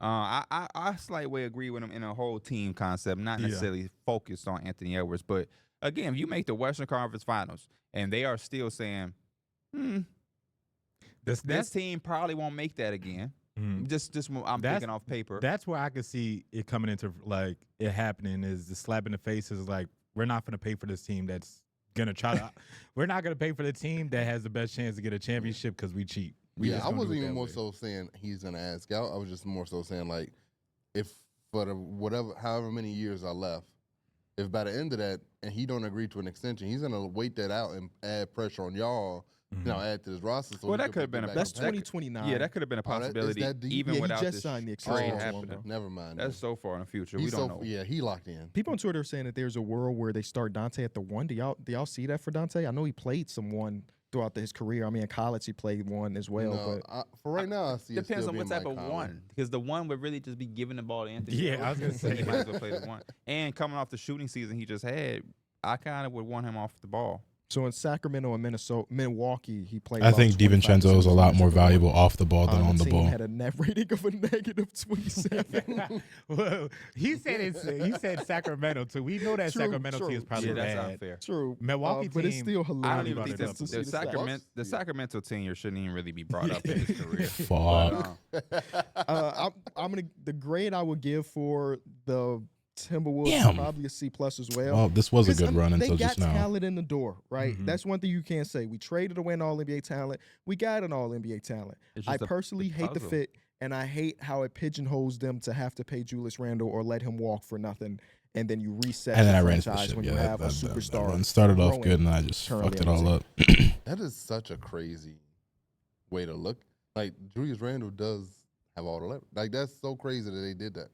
I slight way agree with him in a whole team concept, not necessarily focused on Anthony Edwards. But again, if you make the Western Conference Finals and they are still saying, this team probably won't make that again. Just I'm thinking off paper. That's where I could see it coming into like it happening is the slap in the face is like we're not going to pay for this team that's gonna try to. We're not going to pay for the team that has the best chance to get a championship because we cheat. Yeah, I wasn't even more so saying he's gonna ask out. I was just more so saying like, if for the however many years I left, if by the end of that and he don't agree to an extension, he's gonna wait that out and add pressure on y'all. Now add to his roster. So well, that could have been That's 2029. Yeah, that could have been a possibility even Yeah, without he just this signed the trade extension. happening. Never mind. That's so far in the future. He's We don't know. Yeah, he locked in. People on Twitter are saying that there's a world where they start Dante at the 1. Do y'all see that for Dante? I know he played some 1 throughout his career. I mean, in college he played 1 as well. No, but for right now, I see it Depends still on what being type of Mike Conley. 1, because the 1 would really just be giving the ball to Anthony. Yeah, I was gonna say. He might as well play the 1. And coming off the shooting season he just had, I kind of would want him off the ball. So in Sacramento and Milwaukee, he played. I about think 25 DiVincenzo is a lot more percentage of the valuable off the ball than on the team ball. had a net rating of a negative 27. Well, he said Sacramento too. We know that True, Sacramento true, team is probably Yeah, that's bad. unfair. True. Milwaukee but it's team- still I hilarious. don't even think brought it the, up. the Sacramento tenure shouldn't even really be brought up in his career. Fuck. The grade I would give for the Timberwolves Damn. is probably a C+ as well. Well, this was a 'Cause, good run they until got just now. talent in the door, right? Mhm. That's one thing you can't say. We traded away an All-NBA talent. We got an All-NBA talent. It's I just a personally hate the puzzle. fit, and I hate how it pigeonholes them to have to pay Julius Randle or let him walk for nothing, and then you reset And then the I ran into the franchise shit. when Yeah, you have that a superstar. run started off growing good, and I just currently fucked it on the all up. That is such a crazy way to look. Like Julius Randle does have all the leverage. Like that's so crazy that they did that.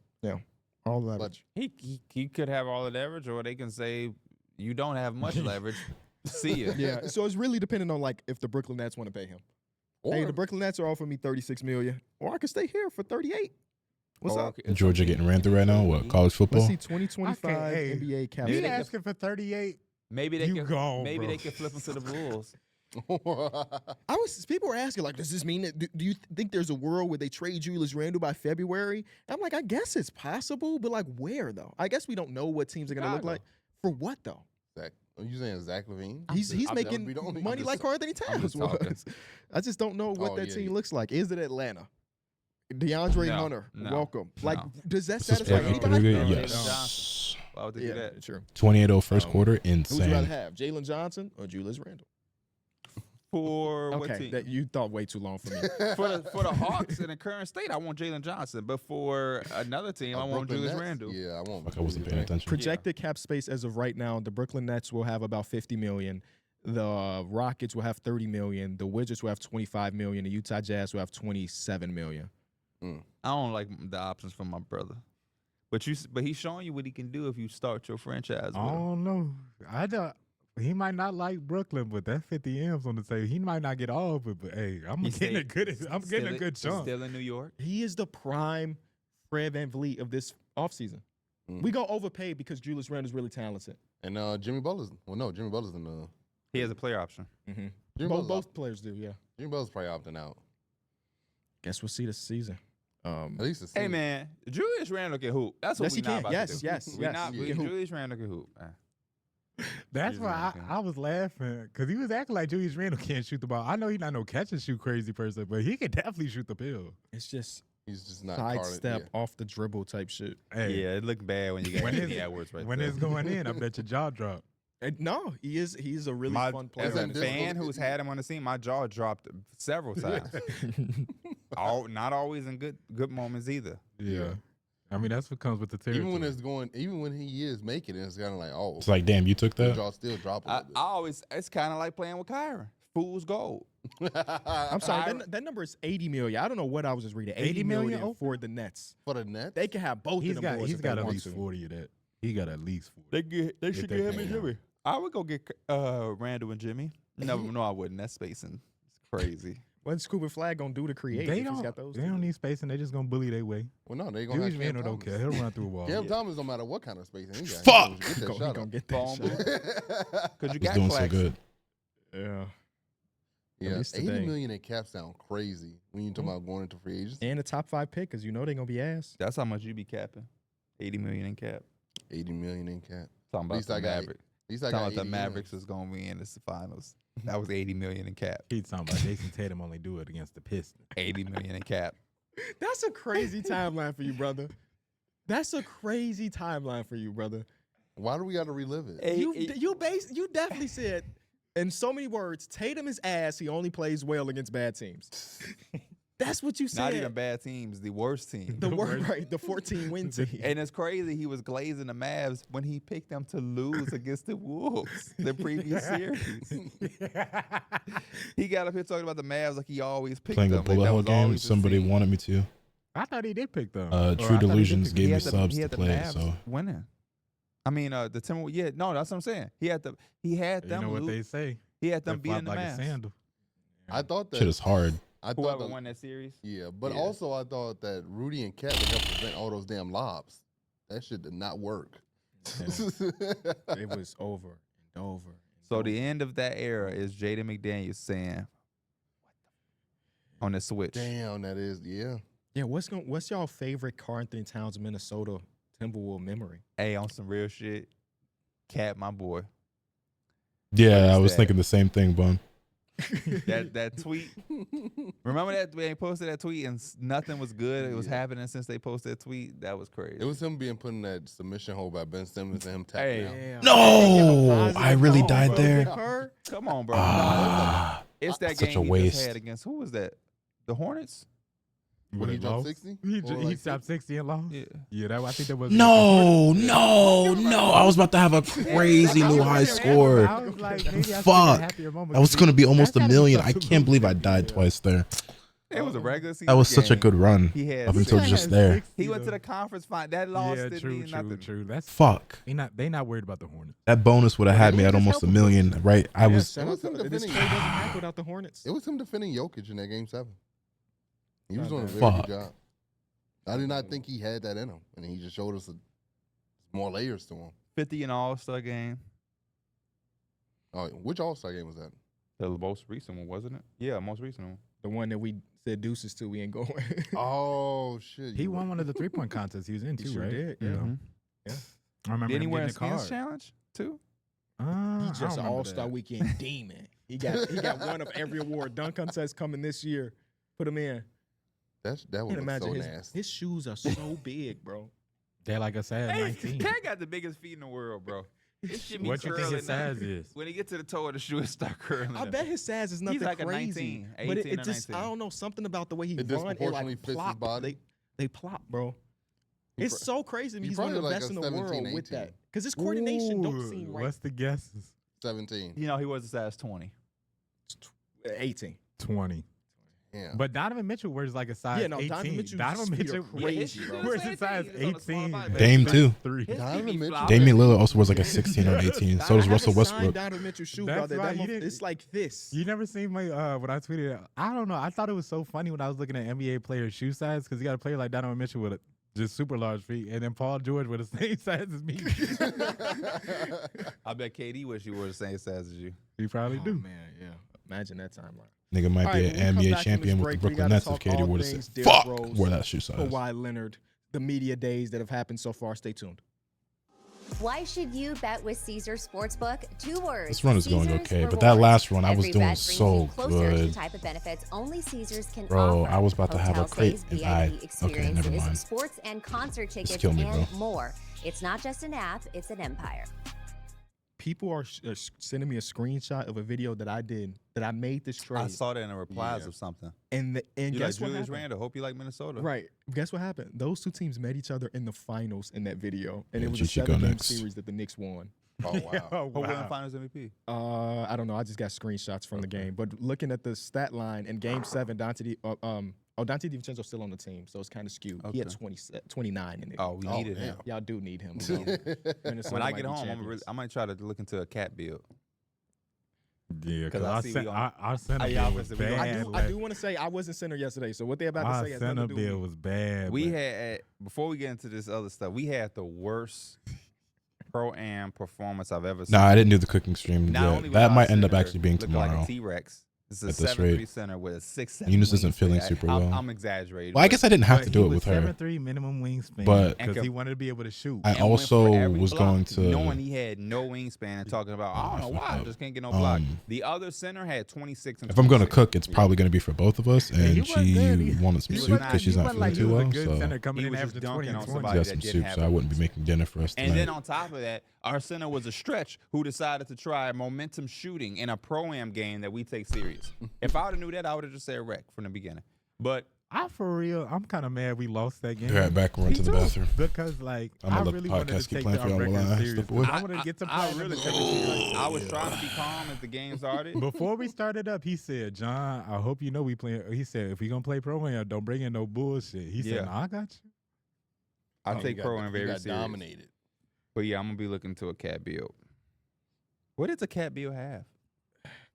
All the leverage. He could have all the leverage, or they can say you don't have much leverage. See ya. Yeah. So it's really depending on like if the Brooklyn Nets want to pay him. Or Hey, the Brooklyn Nets are offering me $36 million, or I could stay here for 38. What's up? Okay, Georgia getting ran through right now. What, college football? Let's see 2025 Okay, hey, NBA cap. He they space. asking for 38. Maybe they You can. gone, Maybe bro. they can flip him to the Bulls. People were asking like, does this mean that do you think there's a world where they trade Julius Randle by February? I'm like, I guess it's possible, but like where though? I guess we don't know what teams are gonna look Chicago. like. For what though? Zach, are you saying Zach LaVine? He's I'll never making be the only- money I'm like just- Carl Anthony I'm Towns just talking. was. I just don't know what Oh, that yeah, team yeah. looks like. Is it Atlanta? DeAndre No, Hunter, no, welcome. Like, no. does that This is satisfy for anybody? Ikaruga? No, Yes. Jalen Johnson. Why would they do Yeah, that? true. 28-0 first quarter. Who'd you rather Insane. have, Jalen Johnson or Julius Randle? For what Okay, team? that you thought way too long for me. for the Hawks in the current state, I want Jalen Johnson. But for another team, I want Brooklyn Julius Nets? Randle. Yeah, I want. Fuck, I wasn't Julius paying Randle. attention. Projected cap space as of right now, the Brooklyn Nets will have about $50 million. The Rockets will have $30 million. The Wizards will have $25 million. The Utah Jazz will have $27 million. I don't like the options from my brother. But he's showing you what he can do if you start your franchise with I him. don't know. I don't. He might not like Brooklyn, but that 50 M's on the table. He might not get all of it, but hey, I'm He's getting a stay- good. I'm Still getting a good he's chunk. Still in New York. He is the prime Fred VanVleet of this offseason. We go overpay because Julius Randle is really talented. And Jimmy Butler's. Well, no, Jimmy Butler's in the. He has a player option. Jimmy Both, Butler's both players do, yeah. Jimmy Butler's probably opting out. Guess we'll see this season. At least the Hey season. man, Julius Randle can hoop. That's what Yes, we he not can. about Yes, to do. yes, We yes. not. He we- can hoop. Julius Randle can hoop. That's Julius why Randle can. I was laughing because he was acting like Julius Randle can't shoot the ball. I know he's not no catch and shoot crazy person, but he can definitely shoot the pill. It's just He's just not sidestep, off the dribble type shit. Hey, Yeah, it looked bad when you got When Anthony it's- Edwards right when there. it's going in, I bet your jaw drop. And no, he's a really My, fun player. as a on the fan team. who's had him on the scene, my jaw dropped several times. Not always in good moments either. Yeah. I mean, that's what comes with the territory. Even when he is making it, it's kind of like, oh, It's like, damn, you took the that. jaw still drop a I little bit. always, it's kind of like playing with Kyron. Fool's gold. I'm sorry, that number is 80 million. I don't know what I was just reading. 80 million million for the Nets. For the Nets, They can have both he's of them got boys he's if they got at want least to. 40 of that. He got at least 40. They should get him and Jimmy. I would go get Randall and Jimmy. No, I wouldn't. That's spacing. It's crazy. What's Scuba Flag gonna do to create? They if he's don't. got those They two? don't need spacing. They just gonna bully their way. well, no, they gonna Julius have Cam Randle don't Thomas. care. He'll run through a wall. Cam Thomas, no matter what kind of spacing he got. Fuck! He He gonna gonna get that get Phone that shot. shot. Because you He's got doing so Claxton. good. Yeah. Yeah, least 80 today. million in cap sound crazy when you talk about going into free agency. And a top 5 pick, because you know they're gonna be ass. That's how much you be capping. 80 million in cap. 80 million in cap. Talking about least the I got- Mavericks. At least I Talking got about the 80 Mavericks million. is going to be in the finals. That was 80 million in cap. He's talking about Jason Tatum only do it against the Pistons. 80 million in cap. That's a crazy timeline for you, brother. That's a crazy timeline for you, brother. Why do we got to relive it? You definitely said in so many words, Tatum is ass. He only plays well against bad teams. That's what you said. Not even bad teams, the worst team. The worst, right? The 14-win team. And it's crazy he was glazing the Mavs when he picked them to lose against the Wolves the previous series. He got up here talking about the Mavs like he always picked Playing a them. Like bullet that hole was game. always the Somebody scene. wanted me to. I thought he did pick them. Or I True thought he did Delusions pick gave He me had the- subs he to had the play. Mavs So winning. I mean, the Timberwolves. Yeah, no, that's what I'm saying. He had them. them. You know what lose. they say? He had them They flop beating the like a Mavs. sandal. I thought that. shit is hard. I thought Whoever that, won that series. Yeah, but Yeah. also I thought that Rudy and Cat would help prevent all those damn lobs. That shit did not work. It was over and over. and So over. the end of that era is Jaden McDaniels saying, on the switch. Damn, that is Yeah, what's y'all favorite Karl Anthony Towns Minnesota Timberwolves memory? Hey, on some real shit, Cat, my boy. Yeah, is I was that? thinking the same thing, Bun. That tweet. Remember that they posted that tweet and nothing was good. It was Yeah. happening since they posted that tweet. That was crazy. It was him being put in that submission hole by Ben Simmons and him tapping Hey. out. No, I really Come on, died bro. there. Come on, bro. Ah, It's that such game a he just waste. had against who was that? The Hornets. When he dropped lost? 60? He, Or he like dropped 60 and lost. Yeah. Yeah, I think that was. No. I was about to have a crazy new high score. I was like, maybe I Fuck. happier moment. That was going to be almost a That's gotta be million. tough I to can't lose believe I that. died Yeah. twice there. It was a regular season. That was such a game. good run He had up until six. just there. He went to the conference final. That loss Yeah, didn't true, mean nothing. true. That's Fuck. they not worried about the Hornets. That bonus would have had Well, me they at were just almost $1 helping million, right? I was. Shout out to It was him this defending- trade doesn't happen without the Hornets. It was him defending Jokic in that game 7. He was Not doing a bad. very Fuck. good job. I did not think he had that in him, and he just showed us more layers to him. 50 in the All-Star game. Oh, which All-Star game was that? The most recent one, wasn't it? Yeah, most recent one. The one that we said deuces to, we ain't going. Oh shit! He you won right. one of the 3-point contests he was in He too, sure right? did, yeah. Mhm. I remember Did he him win a getting a skins card. challenge too? He's I just don't an remember All-Star that. Weekend demon. He got one of every award. Dunk contest coming this year. Put him in. That You would can look so imagine nasty. his shoes are so big, bro. They're like a size 19. Cat got the biggest feet in the world, bro. His shit be What you think curling his up. size is? When he get to the toe of the shoe, it start curling. I up. bet his size is nothing He's like a crazy. 19, but 18 it or just, 19. I don't know, something about the way he It run, it disproportionately like fits his plop. body. They plop, bro. He It's so crazy. he He's one of the probably like best a in the 17, world with 18. that. Because his coordination don't Ooh, seem right. What's the guesses? 17. You know, he was a size 20. 18. 20. Yeah. But Donovan Mitchell wears like a size Yeah, no, 18. Donovan Mitchell's Donovan speed are Mitchell crazy, Yeah, bro. his wears shoes a size same thing. He's on a small 18. body, but Dame too. 3. His Donovan feet be Mitchell. flopping. Damian Lillard also wears like a 16 or 18. So I does haven't Russell signed Westbrook. Donovan Mitchell's shoe, That's brother. why That you motherf- didn't- it's like this. You never seen my when I tweeted? I don't know. I thought it was so funny when I was looking at NBA players' shoe size because you got a player like Donovan Mitchell with just super large feet, and then Paul George with the same size as me. I bet KD wish he were the same size as you. He probably Oh, do. man, yeah. Imagine that timeline. Nigga might All be right, an when we come NBA back from champion this with the break, we Brooklyn gotta Nets if talk KD all would have things said, Derrick fuck, Rose, wear that shoe size. Kawhi Leonard, the media days that have happened so far. Stay tuned. Why should you bet with Caesar Sportsbook? 2 words. This run is going Caesar's okay, but that Rewards. last run, I was Every doing bet brings so you closer to the good. type of benefits only Caesars can Bro, offer. I was about to have a Hotel crate stays, and VIP okay, never experiences, mind. sports and concert tickets, kill me, and bro. more. It's not just an app; it's an empire. People are sending me a screenshot of a video that I did that I made this trade. I saw that in the replies Yeah. of something. and You guess like what Julius happened? Randle? Hope you like Minnesota. Right. Guess what happened? Those two teams met each other in the finals in that video, and Yeah, it was a Chichi, go 7-game next. series that the Knicks won. Oh wow. Oh, Who won wow. Finals MVP? I don't know. I just got screenshots from the game, but looking at the stat line in Game 7, Dante DiVincenzo's still on the team, so it's kind of skewed. He had Okay. 29 in it. Oh, we Oh, needed him. Y'all do need him. bro. Minnesota When I might get be home, champions. I might try to look into a cat build. Yeah, 'Cause because I our see cen- we on- our center yeah, bill was obviously we on- bad. I do want to say I wasn't center yesterday, so what they about to Our say has center nothing to do with bill me. was bad. We but had before we get into this other stuff, we had the worst pro-am performance I've ever seen. Nah, I didn't do the cooking stream Not yet. only was That our might end up center actually being looking tomorrow. like a T-Rex. This is a At this 7'3" rate. center with a 6'7". Eunice isn't feeling wingspan. super I'm, well. I'm exaggerating. Well, I but- guess I didn't have but to he do it was with her. 7'3" minimum wingspan, But- because he And wanted to be able to shoot. I and went also for every was block, going to. knowing he had no wingspan and talking about I don't know why I just can't get no block. The other center had 26 and If I'm gonna 26. cook, it's probably gonna be for both of us, Yeah, he and wasn't she good. He wanted some he soup was because she's he not wasn't feeling like he too was well. a good So center coming He in was after just 20 dunking and on 20. somebody got that some didn't soup, have so I no wouldn't be making dinner for us And tonight. then on top of that, our center was a stretch who decided to try momentum shooting in a pro-am game that we take serious. If I would have knew that, I would have just said wreck from the beginning. But For real, I'm kind of mad we lost that game. Be right back. We're into the Me too. bathroom. Because like I'm gonna I let the really wanted podcast to keep take playing our for y'all record while I serious. step away. I wanted to get to I platinum really, and everything. I was trying to be calm as the game started. Before we started up, he said, "John, I hope you know we playing." He said, "If we gonna play pro-am, don't bring in no bullshit." He Yeah. said, "Nah, I got you." I He take got- pro-am he very got serious. dominated. But yeah, I'm gonna be looking to a cat build. What does a cat build have?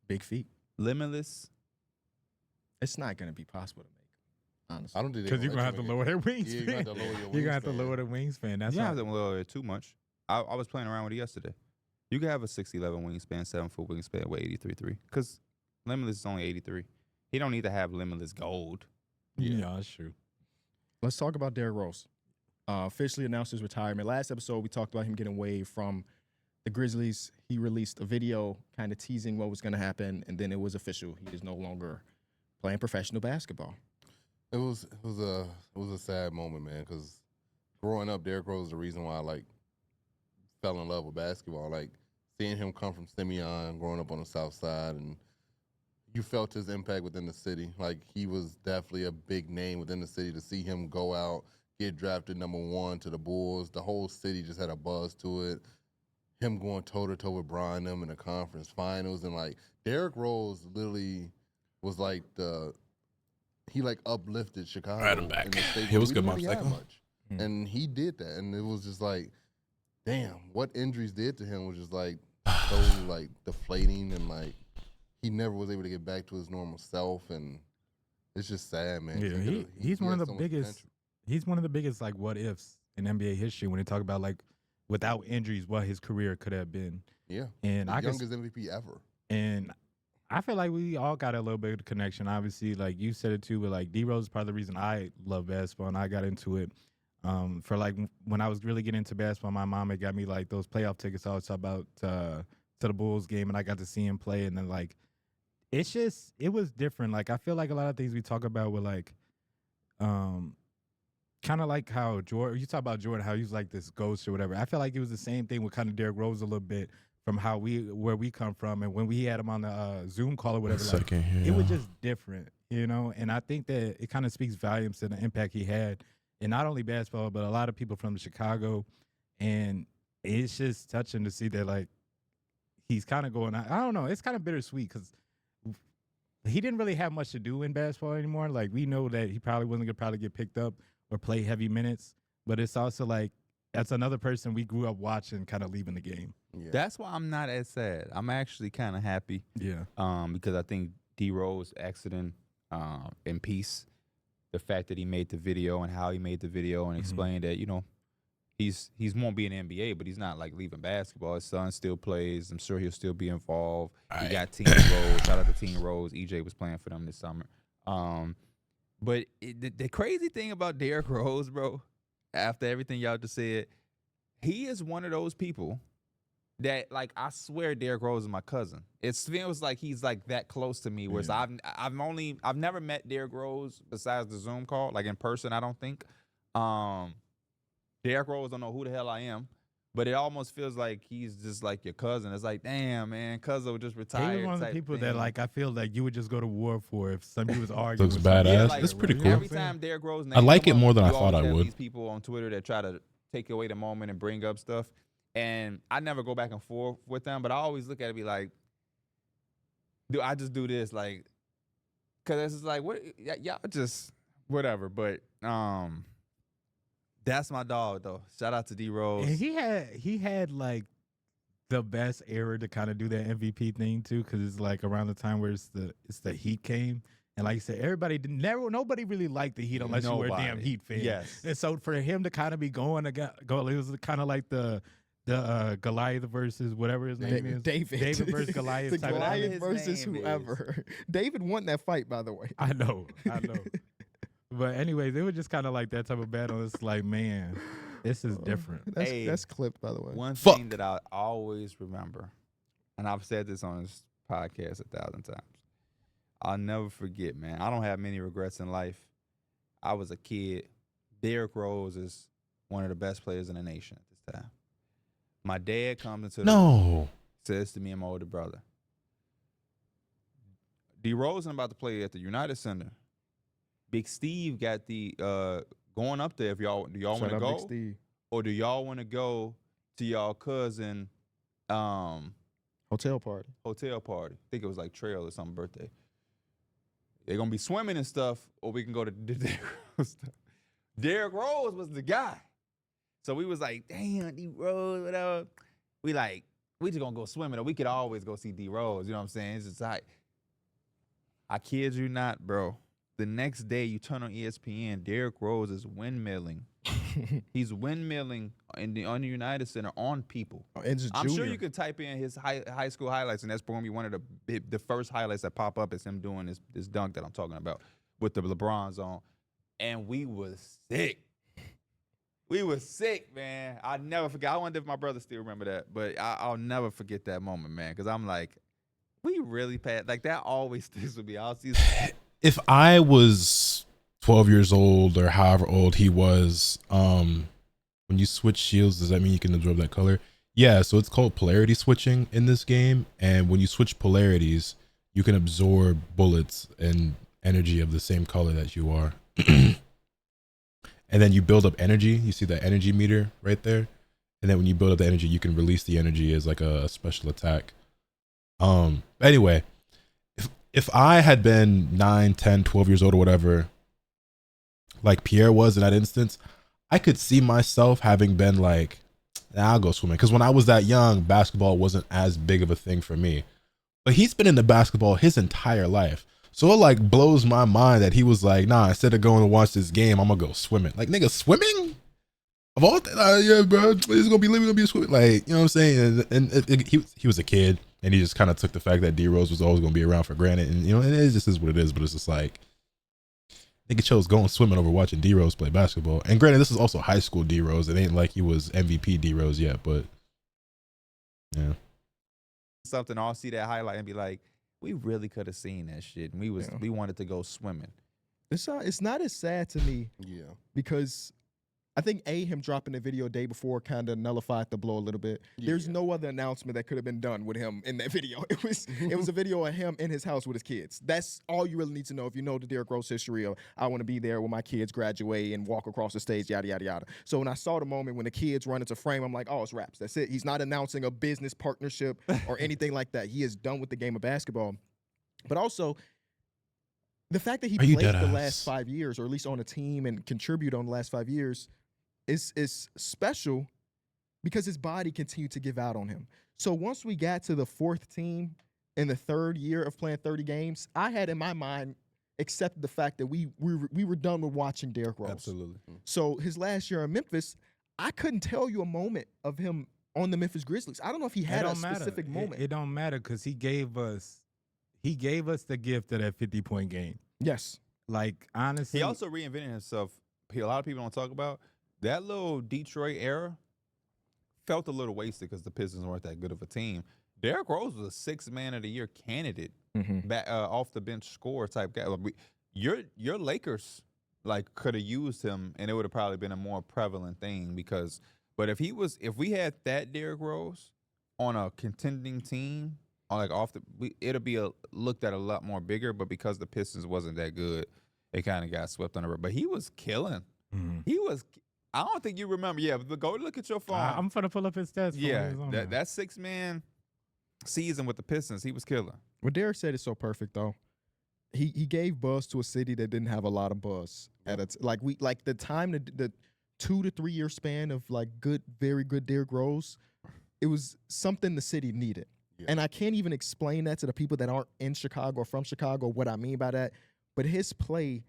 Big feet. Limitless. It's not going to be possible to make, honestly. I don't think Because you're gonna have to lower their wingspan. Yeah, you're gonna have to lower your You're gonna have to wingspan. lower the wingspan. That's You don't all. have to lower it too much. I was playing around with it yesterday. You can have a 6'11" wingspan, 7-foot wingspan with 83.3. Because Limitless is only 83. He don't need to have Limitless gold. Yeah, that's true. Let's talk about Derrick Rose. Officially announced his retirement. Last episode, we talked about him getting waived from the Grizzlies. He released a video kind of teasing what was going to happen, and then it was official. He is no longer playing professional basketball. It was a sad moment, man. Because growing up, Derrick Rose is the reason why I fell in love with basketball. Like seeing him come from Simeon, growing up on the South Side, and you felt his impact within the city. Like he was definitely a big name within the city. To see him go out, get drafted #1 to the Bulls, the whole city just had a buzz to it. Him going toe to toe with Brian them in the conference finals, and Derrick Rose literally was like he like uplifted Chicago. Alright, I'm back. In the state It was we good, didn't Mom really have Psycho. much. And he did that, and it was just like, damn, what injuries did to him was just like so like deflating, and like he never was able to get back to his normal self, and it's just sad, man. Yeah, he's one had of the so much biggest. potential. He's one of the biggest like what ifs in NBA history when they talk about like without injuries what his career could have been. Yeah, And the I can youngest MVP ever. And I feel like we all got a little bit of connection. Obviously, like you said it too, but like D Rose is part of the reason I love basketball and I got into it. For like when I was really getting into basketball, my mom had got me like those playoff tickets I always talk about to the Bulls game, and I got to see him play. And then like it was different. Like I feel like a lot of things we talk about were like kind of like how Jordan, you talk about Jordan, how he's like this ghost or whatever. I feel like it was the same thing with kind of Derrick Rose a little bit from where we come from, and when we had him on the Zoom call or whatever, like, it was just different, you know. And I think that it kind of speaks volumes to the impact he had in not only basketball but a lot of people from Chicago, and it's just touching to see that like he's kind of going. I don't know, it's kind of bittersweet because he didn't really have much to do in basketball anymore. Like we know that he probably wasn't gonna get picked up or play heavy minutes, but it's also like that's another person we grew up watching kind of leaving the game. Yeah. That's why I'm not as sad. I'm actually kind of happy. Yeah. Because I think D Rose exiting in peace. The fact that he made the video and how he made the video and explained that, you know, he's won't be in the NBA, but he's not like leaving basketball. His son still plays. I'm sure he'll still be involved. He got Team Rose. Shout out to Team Rose. EJ was playing for them this summer. But the crazy thing about Derrick Rose, bro, after everything y'all just said, he is one of those people that, like, I swear Derrick Rose is my cousin. It feels like he's like that close to me. Whereas I've never met Derrick Rose besides the Zoom call, like in person. I don't think. Derrick Rose don't know who the hell I am, but it almost feels like he's just like your cousin. It's like, damn, man, cousin just retired. He was one of the type people thing. that like I feel like you would just go to war for if somebody was arguing. Looks with somebody. badass. Yeah, like, That's pretty You know cool. what Every I'm saying? time Derrick Rose name I like come it more up, than I you thought always I have would. These people on Twitter that try to take away the moment and bring up stuff, and I never go back and forth with them. But I always look at it and be like, do I just do this like? Because it's just like what y'all just whatever. But that's my dog though. Shout out to D Rose. And he had like the best era to kind of do that MVP thing too, because it's like around the time where it's the Heat came, and like you said, nobody really liked the Heat unless you were a damn Nobody. Heat fan. Yes. And so for him to kind of be going, it was kind of like the Goliath versus whatever his name is. David versus Goliath. the type of Goliath His versus name whoever. David won that fight, by the way. I know. But anyways, it was just kind of like that type of battle. It's like, man, this is different. Hey, That's clipped, by the way. One Fuck. thing that I always remember, and I've said this on this podcast 1,000 times, I'll never forget, man. I don't have many regrets in life. I was a kid. Derrick Rose is one of the best players in the nation at this time. My dad comes into the room, says to me and my older brother, D Rose is about to play at the United Center. Big Steve got the going up there. If do y'all want Shout to out Big go, Steve. or do y'all want to go to y'all cousin Hotel party. hotel party? I think it was like Trail or something birthday. They're gonna be swimming and stuff, or we can go to Derrick Rose stuff. Derrick Rose was the guy, so we was like, damn, D Rose, whatever. We just gonna go swimming, or we could always go see D Rose. You know what I'm saying? It's just like, I kid you not, bro. The next day, you turn on ESPN, Derrick Rose is windmilling. He's windmilling on the United Center on people. And just I'm sure junior. you could type in his high school highlights, and that's going to be one of the first highlights that pop up is him doing this dunk that I'm talking about with the LeBrons on. And we was sick. We was sick, man. I'll never forget. I wonder if my brother still remember that, but I'll never forget that moment, man, because I'm like, we really passed. Like, that always sticks with me. I'll see. If I was 12 years old or however old he was, when you switch shields, does that mean you can absorb that color? Yeah, so it's called polarity switching in this game. And when you switch polarities, you can absorb bullets and energy of the same color that you are. And then you build up energy. You see that energy meter right there? And then when you build up the energy, you can release the energy as like a special attack. Anyway, if I had been 9, 10, 12 years old or whatever, like Pierre was in that instance, I could see myself having been like, nah, I'll go swimming. Because when I was that young, basketball wasn't as big of a thing for me. But he's been into basketball his entire life. So it like blows my mind that he was like, nah, instead of going to watch this game, I'm going to go swimming. Like, nigga, swimming? Of all yeah, bro, it's going to be living, going to be swimming. Like, you know what I'm saying? And he was a kid, and he just kind of took the fact that D-Rose was always going to be around for granted. And, you know, and it just is what it is. But it's just like, nigga chose going swimming over watching D-Rose play basketball. And granted, this is also high school D-Rose. It ain't like he was MVP D-Rose yet, but yeah. Something, I'll see that highlight and be like, we really could have seen that shit. And we wanted to go swimming. It's not as sad to me. Yeah. Because I think him dropping the video day before kind of nullified the blow a little bit. There's no other announcement that could have been done with him in that video. It was a video of him in his house with his kids. That's all you really need to know if you know the Derrick Rose history of I want to be there when my kids graduate and walk across the stage, yada yada yada. So when I saw the moment when the kids run into frame, I'm like, oh, it's raps. That's it. He's not announcing a business partnership or anything like that. He is done with the game of basketball. But also, the fact that he played the last 5 years, or at least on a team and contributed on the last 5 years, is special because his body continued to give out on him. So once we got to the fourth team in the third year of playing 30 games, I had in my mind accepted the fact that we were done with watching Derrick Rose. Absolutely. So his last year in Memphis, I couldn't tell you a moment of him on the Memphis Grizzlies. I don't know if he had a specific moment. It don't matter because he gave us the gift of that 50-point game. Yes. Like, honestly. He also reinvented himself. A lot of people don't talk about that little Detroit era felt a little wasted because the Pistons weren't that good of a team. Derrick Rose was a 6th man of the year candidate, off the bench scorer type guy. Like, your Lakers like could have used him, and it would have probably been a more prevalent thing because. But if we had that Derrick Rose on a contending team, like it'll be looked at a lot more bigger. But because the Pistons wasn't that good, it kind of got swept under the rug. But he was killing. He was. I don't think you remember. Yeah, but go look at your phone. I'm gonna pull up his stats. Yeah, that 6-man season with the Pistons, he was killing. What Derrick said is so perfect though. He gave buzz to a city that didn't have a lot of buzz at it. Like the time the 2 to 3 year span of like very good Derrick Rose, it was something the city needed. Yeah. And I can't even explain that to the people that aren't in Chicago or from Chicago what I mean by that. But his play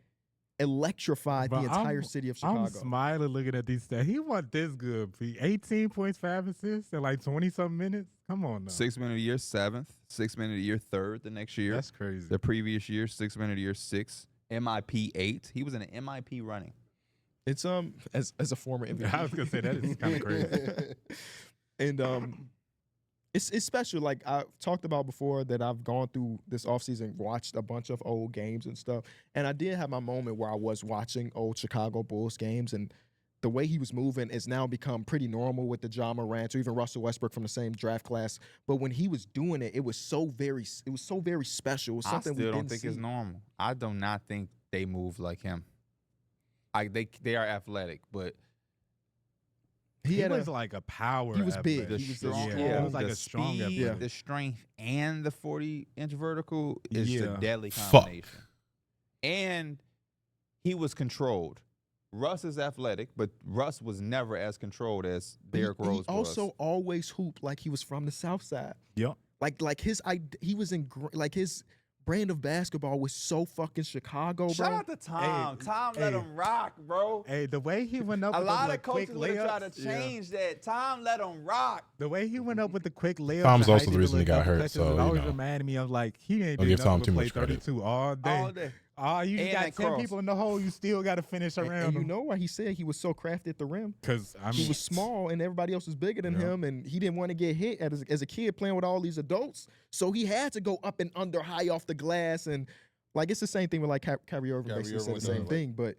electrified the entire city of Chicago. I'm smiling looking at these stats. He wasn't this good, Pete. 18 points, 5 assists in like 20-something minutes. Come on now. 6 man of the year, 7th. 6 man of the year, 3rd the next year. That's crazy. The previous year, 6 man of the year, 6th. MIP 8. He was in an MIP running. It's as a former MVP. I was gonna say that is kind of crazy. And it's special. Like I talked about before that I've gone through this offseason, watched a bunch of old games and stuff. And I did have my moment where I was watching old Chicago Bulls games, and the way he was moving has now become pretty normal with the Ja Morant or even Russell Westbrook from the same draft class. But when he was doing it, it was so very special. It was something we didn't don't think see. it's normal. I do not think they move like him. They are athletic, but he was like a power. He was athletic. big. He was strong. It was like a strong speed, athletic. the strength, and the 40-inch vertical is the deadly Fuck. combination. And he was controlled. Russ is athletic, but Russ was never as controlled as Derrick Rose was. He also always hooped like he was from the South Side. Yep. Like he was in like his brand of basketball was so fucking Chicago, bro. Shout out to Tom. Hey, Tom let him rock, bro. Hey, the way he went up A with lot the of quick coaches would have tried layups. to change that. Tom let him rock. The way he went up with the quick layups. Tom's and also how the reason he did got double hurt, clutches, so, it you always know. reminded me of like he ain't Don't do give Tom nothing too but play much credit. 32 all day. All day. You And got that 10 cross. people in the hole. You still got to finish around And you them. know why he said he was so crafty at the rim? Because He was small and everybody else was bigger than him, and he didn't want to get hit as a kid playing with all these adults. So he had to go up and under high off the glass, and like it's the same thing with like Kyrie Irving basically said the same thing, but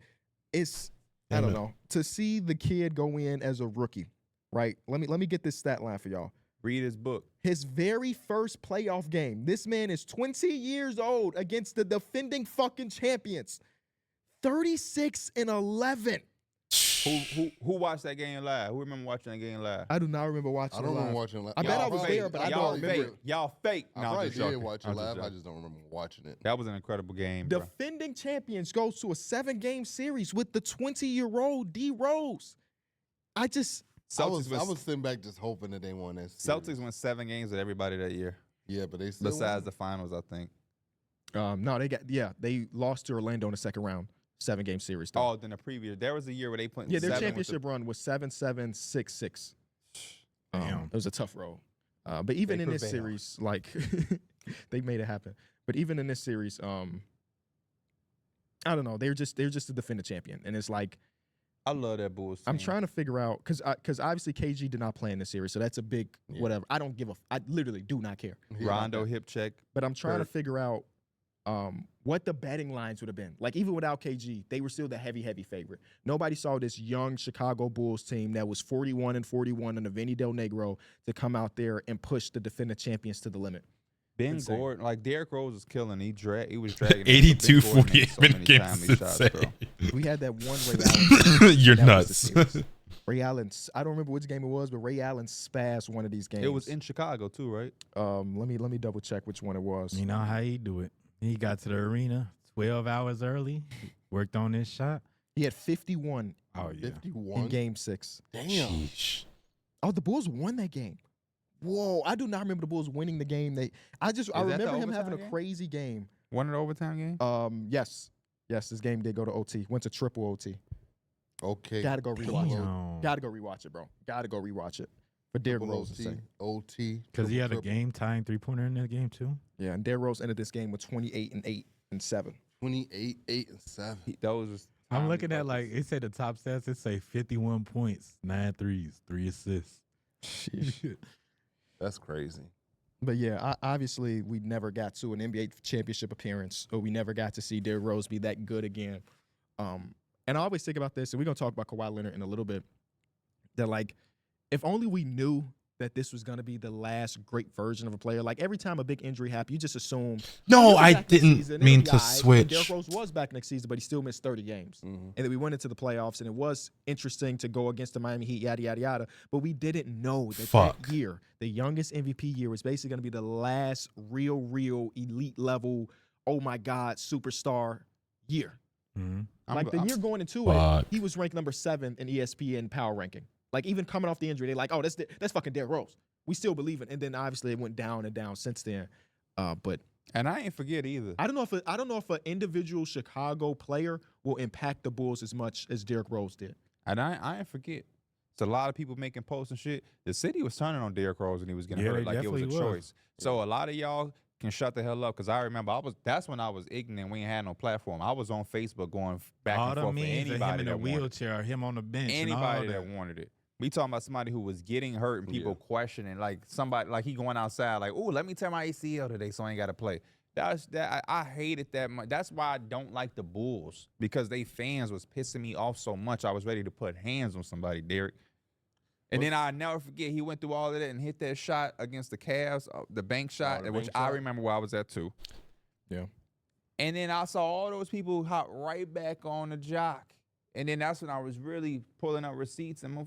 it's I don't know, to see the kid go in as a rookie, right? Let me get this stat line for y'all. Read his book. His very first playoff game. This man is 20 years old against the defending fucking champions. 36-11. Who watched that game live? Who remember watching that game live? I do not remember watching. I don't it remember live. watching it. I bet I was probably- there, but I y'all don't remember. fake. Y'all fake. I No, I'm probably just did joking. watch it I'm just live. I joking. just don't remember watching it. That was an incredible game, bro. Defending champions goes to a 7-game series with the 20-year-old D Rose. I was sitting back just hoping that they won that series. Celtics won 7 games with everybody that year. Yeah, but they still Besides won. the finals, I think. No, they lost to Orlando in the second round, 7-game series. Though. Oh, then the previous. There was a year where they put. Yeah, their 7 with the- championship run was 7-7, 6-6. Damn. It was a tough road. But even They in this prevailed. series, like they made it happen. But even in this series, I don't know. They're just a defending champion, and it's like I love that Bulls team. I'm trying to figure out because obviously KG did not play in this series, so that's a big whatever. I don't give a. I literally do not care. Rondo hip check. But I'm trying to Hurt. figure out what the betting lines would have been. Like even without KG, they were still the heavy favorite. Nobody saw this young Chicago Bulls team that was 41-41 on the Vinny Del Negro to come out there and push the defending champions to the limit. Ben Insane. Gordon, like Derrick Rose was killing. He was dragging. 82-48 many games. timely shots, bro. We had that one Ray Allen. You're That was the nuts. series. Ray Allen, I don't remember which game it was, but Ray Allen spazzed one of these games. It was in Chicago too, right? Let me double check which one it was. You know how he do it. He got to the arena 12 hours early, worked on this shot. He had 51 Oh, yeah. 51. in Game 6. Damn. Sheesh. Oh, the Bulls won that game. Whoa, I do not remember the Bulls winning the game. I that remember the him having overtime a game? crazy game. One of the overtime games. Yes, this game did go to OT. Went to triple OT. Okay. Gotta go rewatch it. Damn. Gotta go rewatch it, bro. Gotta go rewatch it. But Derrick Triple Rose is insane. OT. Because he had a triple. game tying 3-pointer in that game too. Yeah, and Derrick Rose ended this game with 28 and 8 and 7. 28, 8, and 7. Those was I'm timely looking at like buckets. it said the top stats. It say 51 points, 9 threes, 3 assists. That's crazy. But yeah, obviously we never got to an NBA championship appearance, or we never got to see Derrick Rose be that good again. And I always think about this, and we're gonna talk about Kawhi Leonard in a little bit. That like, if only we knew that this was gonna be the last great version of a player. Like every time a big injury happened, you just assume. No, he'll be I back next didn't season, it'll mean be to all right. And switch. Derrick Rose was back next season, but he still missed 30 games. And then we went into the playoffs, and it was interesting to go against the Miami Heat, yada, yada, yada. But we didn't know that Fuck. that year, the youngest MVP year, was basically going to be the last real elite level, oh my God, superstar year. Mhm. Like the year going into Fuck. it, he was ranked number 7 in ESPN power ranking. Like even coming off the injury, they're like, oh, that's fucking Derrick Rose. We still believe it. And then obviously it went down and down since then. But And I ain't forget either. I don't know if an individual Chicago player will impact the Bulls as much as Derrick Rose did. And I ain't forget. It's a lot of people making posts and shit. The city was turning on Derrick Rose when he was getting Yeah, hurt, they like it was a definitely was. choice. So a lot of y'all can shut the hell up, because I remember that's when I was ignorant. We ain't had no platform. I was on Facebook going back All and the forth with memes of him anybody in that a wanted it. wheelchair, or him on the bench, Anybody and all that wanted it. We talking about somebody who was getting hurt and people questioning, like somebody like he going outside like, oh, let me tear my ACL today so I ain't got to play. I hated that much. That's why I don't like the Bulls, because they fans was pissing me off so much. I was ready to put hands on somebody, Derek. And then I never forget, he went through all of that and hit that shot against the Cavs, the bank shot, the which bank I shot? remember where I was at too. Yeah. And then I saw all those people hop right back on the jock. And then that's when I was really pulling up receipts and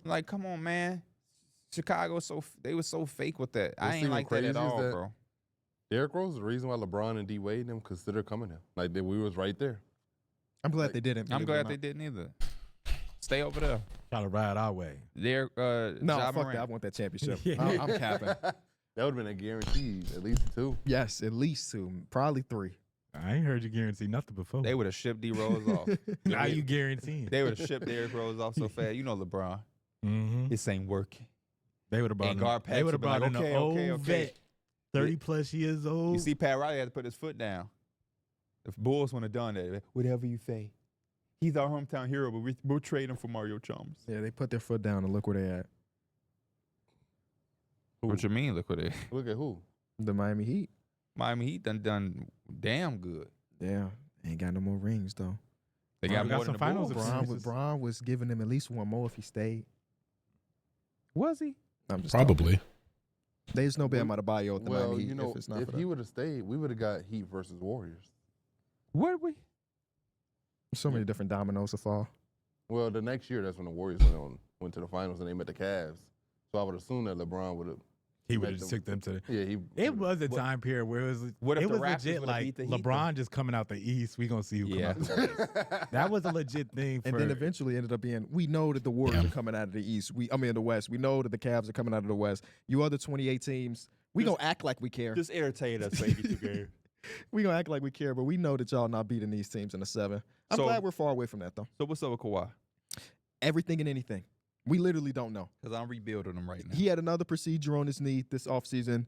like, come on, man. Chicago, they were so fake with that. I What's ain't even like that crazy at is all, that- bro. Derrick Rose is the reason why LeBron and D Wade and them consider coming here. Like we was right there. I'm glad they didn't. I'm believe it or glad not. they didn't either. Stay over there. Try to ride our way. There, No, Ja fuck Morant. that. I want that championship. Yeah. I'm capping. That would have been a guaranteed, at least 2. Yes, at least 2, probably 3. I ain't heard you guarantee nothing before. They would have shipped D Rose off. Now you guaranteeing. They would have shipped Derrick Rose off so fast. You know LeBron. Mm-hmm. This ain't working. They would have brought And in, guard they would have Paxson brought been in like, an old okay. vet, 30 plus years old. You see, Pat Riley had to put his foot down. If Bulls wouldn't have done that, whatever you say. He's our hometown hero, but we'll trade him for Mario Chalmers. Yeah, they put their foot down and look where they at. What you mean? Look what they. Look at who? The Miami Heat. Miami Heat done damn good. Yeah, ain't got no more rings though. They Bron got got more than some the finals Bulls. appearances. Bron was giving them at least one more if he stayed. Was he? I'm just Probably. There's no Bam Adebayo at the Well, Miami Heat you know, if it's not if for he that. would have stayed, we would have got Heat versus Warriors. Would we? So many different dominoes to fall. Well, the next year, that's when the Warriors went to the finals and they met the Cavs. So I would assume that LeBron would have. He would have just took them to. Yeah, It was a time period where it What if was the Raptors legit would've like beat the Heat, LeBron just coming out the East. We gonna see who Yeah. come out. The West. That was a legit thing. And then eventually ended up being, we know that the Warriors are coming out of the East. The West. We know that the Cavs are coming out of the West. You other 28 teams, we gonna act like we care. Just irritate us, baby, game. We gonna act like we care, but we know that y'all not beating these teams in the 7. I'm So- glad we're far away from that though. So what's up with Kawhi? Everything and anything. We literally don't know. Because I'm rebuilding him right now. He had another procedure on his knee this offseason.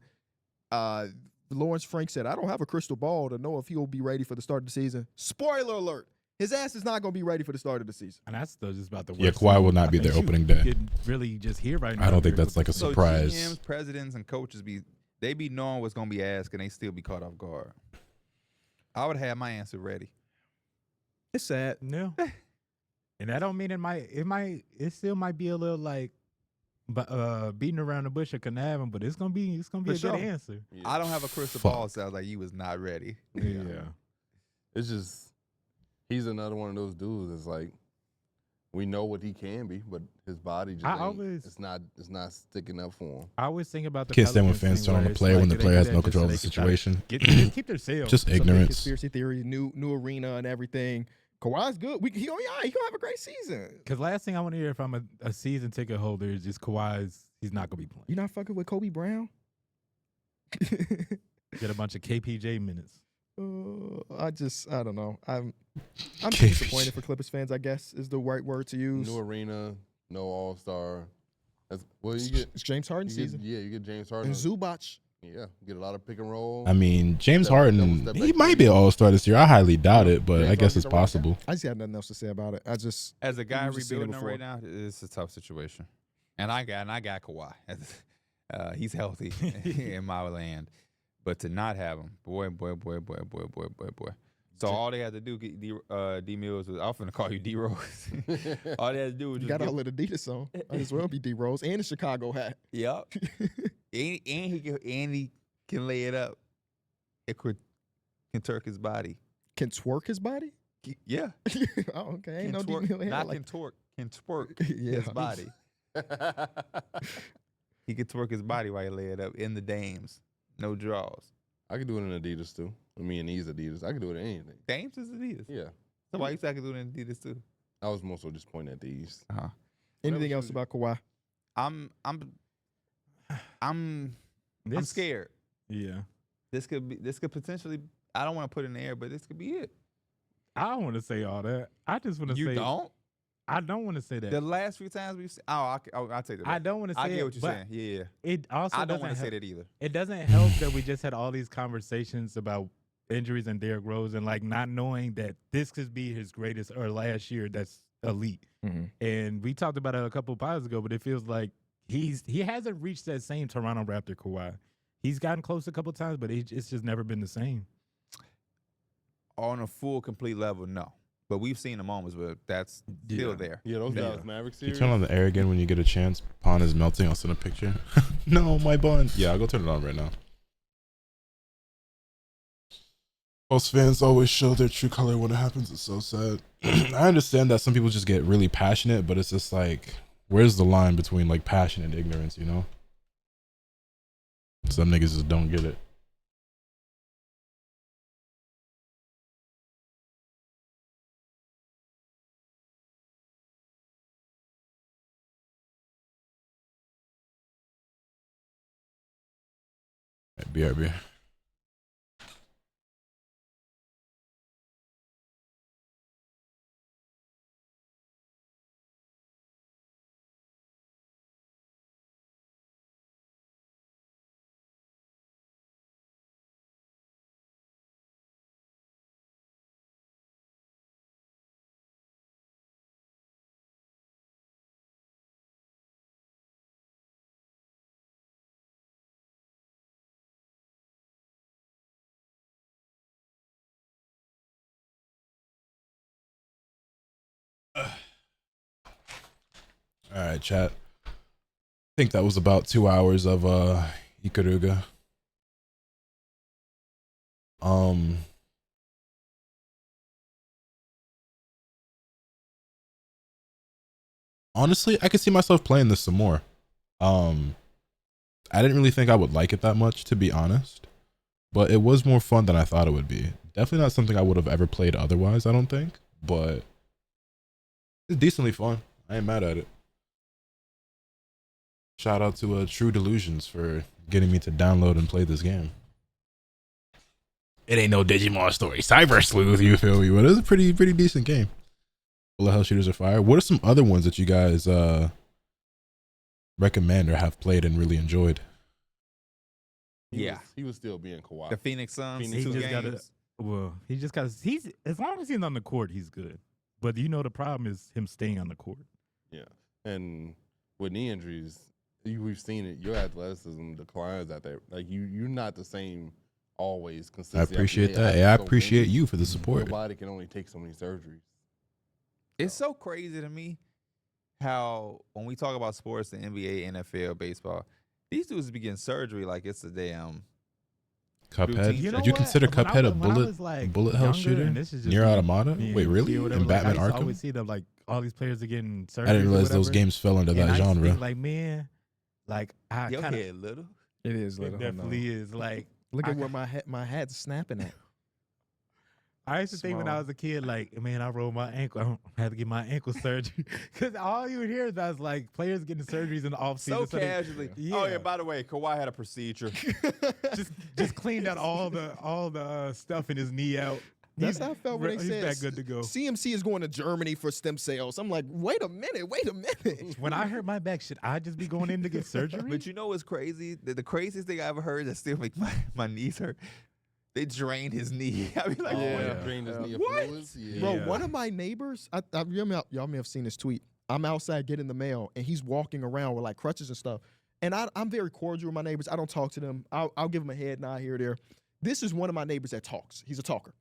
Lawrence Frank said, I don't have a crystal ball to know if he'll be ready for the start of the season. Spoiler alert. His ass is not going to be ready for the start of the season. And that's still just about the Yeah, worst Kawhi thing. will not I be think there you opening day. could really just hear right now. I don't think that's like a So surprise. GMs, presidents, and coaches they be knowing what's gonna be asked and they still be caught off guard. I would have my answer ready. It's sad. No. And that don't mean it still might be a little like beating around the bush or conniving, but it's gonna be For a sure. good answer. Yeah. I don't have a crystal Fuck. ball. Sounds like you was not ready. Yeah. It's just he's another one of those dudes. It's like we know what he can be, but his body just it's not sticking up for him. I always think about the Can't stand when Pelicans fans thing turn on where the it's player like, when the they player do has that no just so control of they the can try to situation. keep themselves. Just Some big ignorance. conspiracy theory, new arena and everything. Kawhi's good. He gonna have a great season. Because last thing I want to hear if I'm a season ticket holder is just he's not gonna be playing. You not fucking with Kobe Brown? Get a bunch of KPJ minutes. I don't know. I'm KPJ. disappointed for Clippers fans, I guess, is the right word to use. New arena, no All-Star. You get It's James Harden season. you get James Harden. And Zubac. Yeah, get a lot of pick and roll. I mean, James Double Harden, step he back might three. be an all-star this year. I highly doubt it, but James I guess Harden it's get the rock. possible. I just got nothing else to say about it. As a guy We've just seen it rebuilding him before. right now, it's a tough situation. And I got Kawhi. He's healthy in my land, but to not have him, boy. So all they had to do, D Mills was. I'm finna call you D Rose. All they had to do was You just got all of the Adidas on. Might as well be D Rose and the Chicago hat. Yep. and he can lay it up. It can twerk his body. Can twerk his body? Yeah. Oh, okay. Can Ain't no twerk, D Mill not like can twerk Yeah. his body. He can twerk his body while he lay it up in the dames. No draws. I could do it in Adidas too. Me and these Adidas. I could do it in anything. Dames is Adidas. Yeah. So why you say I can do it in Adidas too? I was more so just pointing at these. Anything Whatever else shoes about Kawhi? I'm scared. Yeah. This could potentially. I don't want to put it in the air, but this could be it. I don't want to say all that. I just want to You say don't? I don't want to say that. The last few times we've seen. I'll take that. I don't want to say I get it, what you're but saying. Yeah. It also I don't doesn't want to say help- that either. It doesn't help that we just had all these conversations about injuries and Derrick Rose and like not knowing that this could be his greatest or last year that's elite. And we talked about it a couple of pods ago, but it feels like he hasn't reached that same Toronto Raptor Kawhi. He's gotten close a couple of times, but it's just never been the same. On a full, complete level, no. But we've seen the moments where that's still Yeah. there. Yeah, those Yeah. Dallas Mavericks Can you series. turn on the air again when you get a chance? Pawn is melting. I'll send a picture. No, my bun. Yeah, I'll go turn it on right now. Most fans always show their true color when it happens. It's so sad. I understand that some people just get really passionate, but it's just like, where's the line between like passion and ignorance, you know? Some niggas just don't get it. BRB. All right, chat. I think that was about 2 hours of Ikaruga. honestly, I could see myself playing this some more. I didn't really think I would like it that much, to be honest, but it was more fun than I thought it would be. Definitely not something I would have ever played otherwise, I don't think, but it's decently fun. I ain't mad at it. Shout out to True Delusions for getting me to download and play this game. It ain't no Digimon story, Cyber Sleuth, you feel me? But it was a pretty decent game. Bullet Hell Shooters are fire. What are some other ones that you guys recommend or have played and really enjoyed? He was still being Kawhi. The Phoenix Suns. Phoenix two Suns. games. He just got. He's as long as he's on the court, he's good. But you know the problem is him staying on the court. Yeah, and with knee injuries, we've seen it. Your athleticism declines at that. Like you're not the same always. I Consistently. appreciate that. Hey, I appreciate you for the support. Your body can only take so many surgeries. It's so crazy to me how when we talk about sports, the NBA, NFL, baseball, these dudes be getting surgery like it's a damn Cuphead. You know Would you what? consider When I Cuphead a was- when I bullet was, like, bullet hell younger, shooter? and this is just Near me Automata? being Wait, really? or whatever, In like, Batman I used to Arkham? always see them like all these players are getting surgery. I didn't realize those games fell under that genre. Like, man, like I Your kind of head little. It is it little. definitely is. Like Look I at where my hat's snapping at. I used to think when I Small. was a kid, like, man, I rolled my ankle. I had to get my ankle surgery because all you would hear is I was like players getting surgeries in the off So season. casually. Yeah. Oh yeah. By the way, Kawhi had a procedure. just cleaned out all the stuff in his knee out. That's He's how I felt when they he's said that good to go. CMC is going to Germany for stem cells. I'm like, wait a minute. When I hurt my back, should I just be going in to get surgery? But you know what's crazy? The craziest thing I ever heard that still make my knees hurt. They drained his knee. I mean, like, Drained his knee of What? fluids. Yeah. Bro, one of my neighbors, y'all may have seen this tweet. I'm outside getting the mail, and he's walking around with like crutches and stuff. And I'm very cordial with my neighbors. I don't talk to them. I'll give them a head nod here or there. This is one of my neighbors that talks. He's a talker.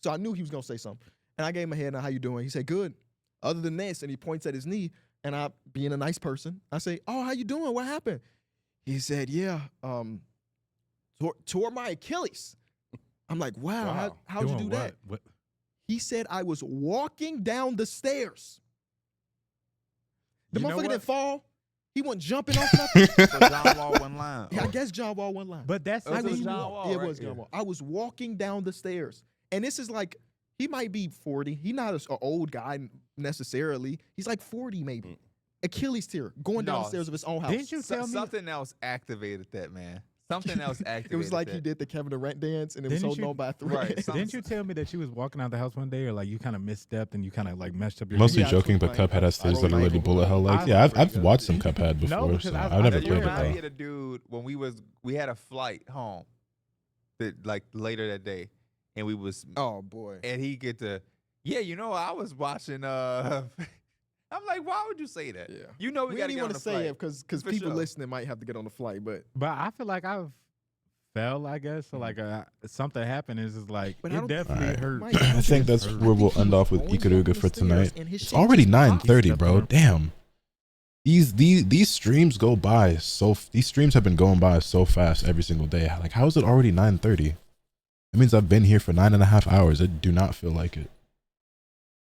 So I knew he was going to say something. And I gave him a head nod. How you doing? He said, good. Other than this, and he points at his knee, and I, being a nice person, I say, oh, how you doing? What happened? He said, yeah, tore my Achilles. I'm like, wow. How'd you do Doing that? what? He said I was walking down the stairs. The You know motherfucker what? didn't fall. He wasn't jumping off nothing. so John Wall one line. Yeah, I guess John Wall one line. But that's Oh, I so was it's John walk- Wall, yeah, it right? was John Yeah. Wall. I was walking down the stairs. And this is like, he might be 40. He's not an old guy necessarily. He's like 40 maybe. Achilles tear going down the No, stairs of his own house. Didn't you tell me? Something else activated that, man. Something else activated It was like that. he did the Kevin Durant dance and it was Didn't holding you- on by a thread. Right, some- Didn't you tell me that you was walking out the house one day, or like you kind of misstepped and you kind of like messed up your Mostly Yeah, I joking, took but my- Cuphead has stairs I that are rolled literally my bullet hell legs. ankle. Yeah, I I've watched some Cuphead before, because so I- I've never You played it remind me though. of the dude when we had a flight home, that like later that day, and we was Oh boy. and he get to I was watching I'm like, why would you say that? Yeah. You know we, We gotta didn't get want on to the say flight. it because For people sure. listening might have to get on the flight, but But I feel like I've fell, I guess. So like something happened is just like But I it don't- definitely Alright. hurt. Mike, I think that's I where we'll think he end was off with going down Ikaruga the for stairs tonight. and his It's shit already just popped. 9:30, bro. Damn. These streams go by these streams have been going by so fast every single day. Like, how is it already 9:30? That means I've been here for 9.5 hours. It do not feel like it.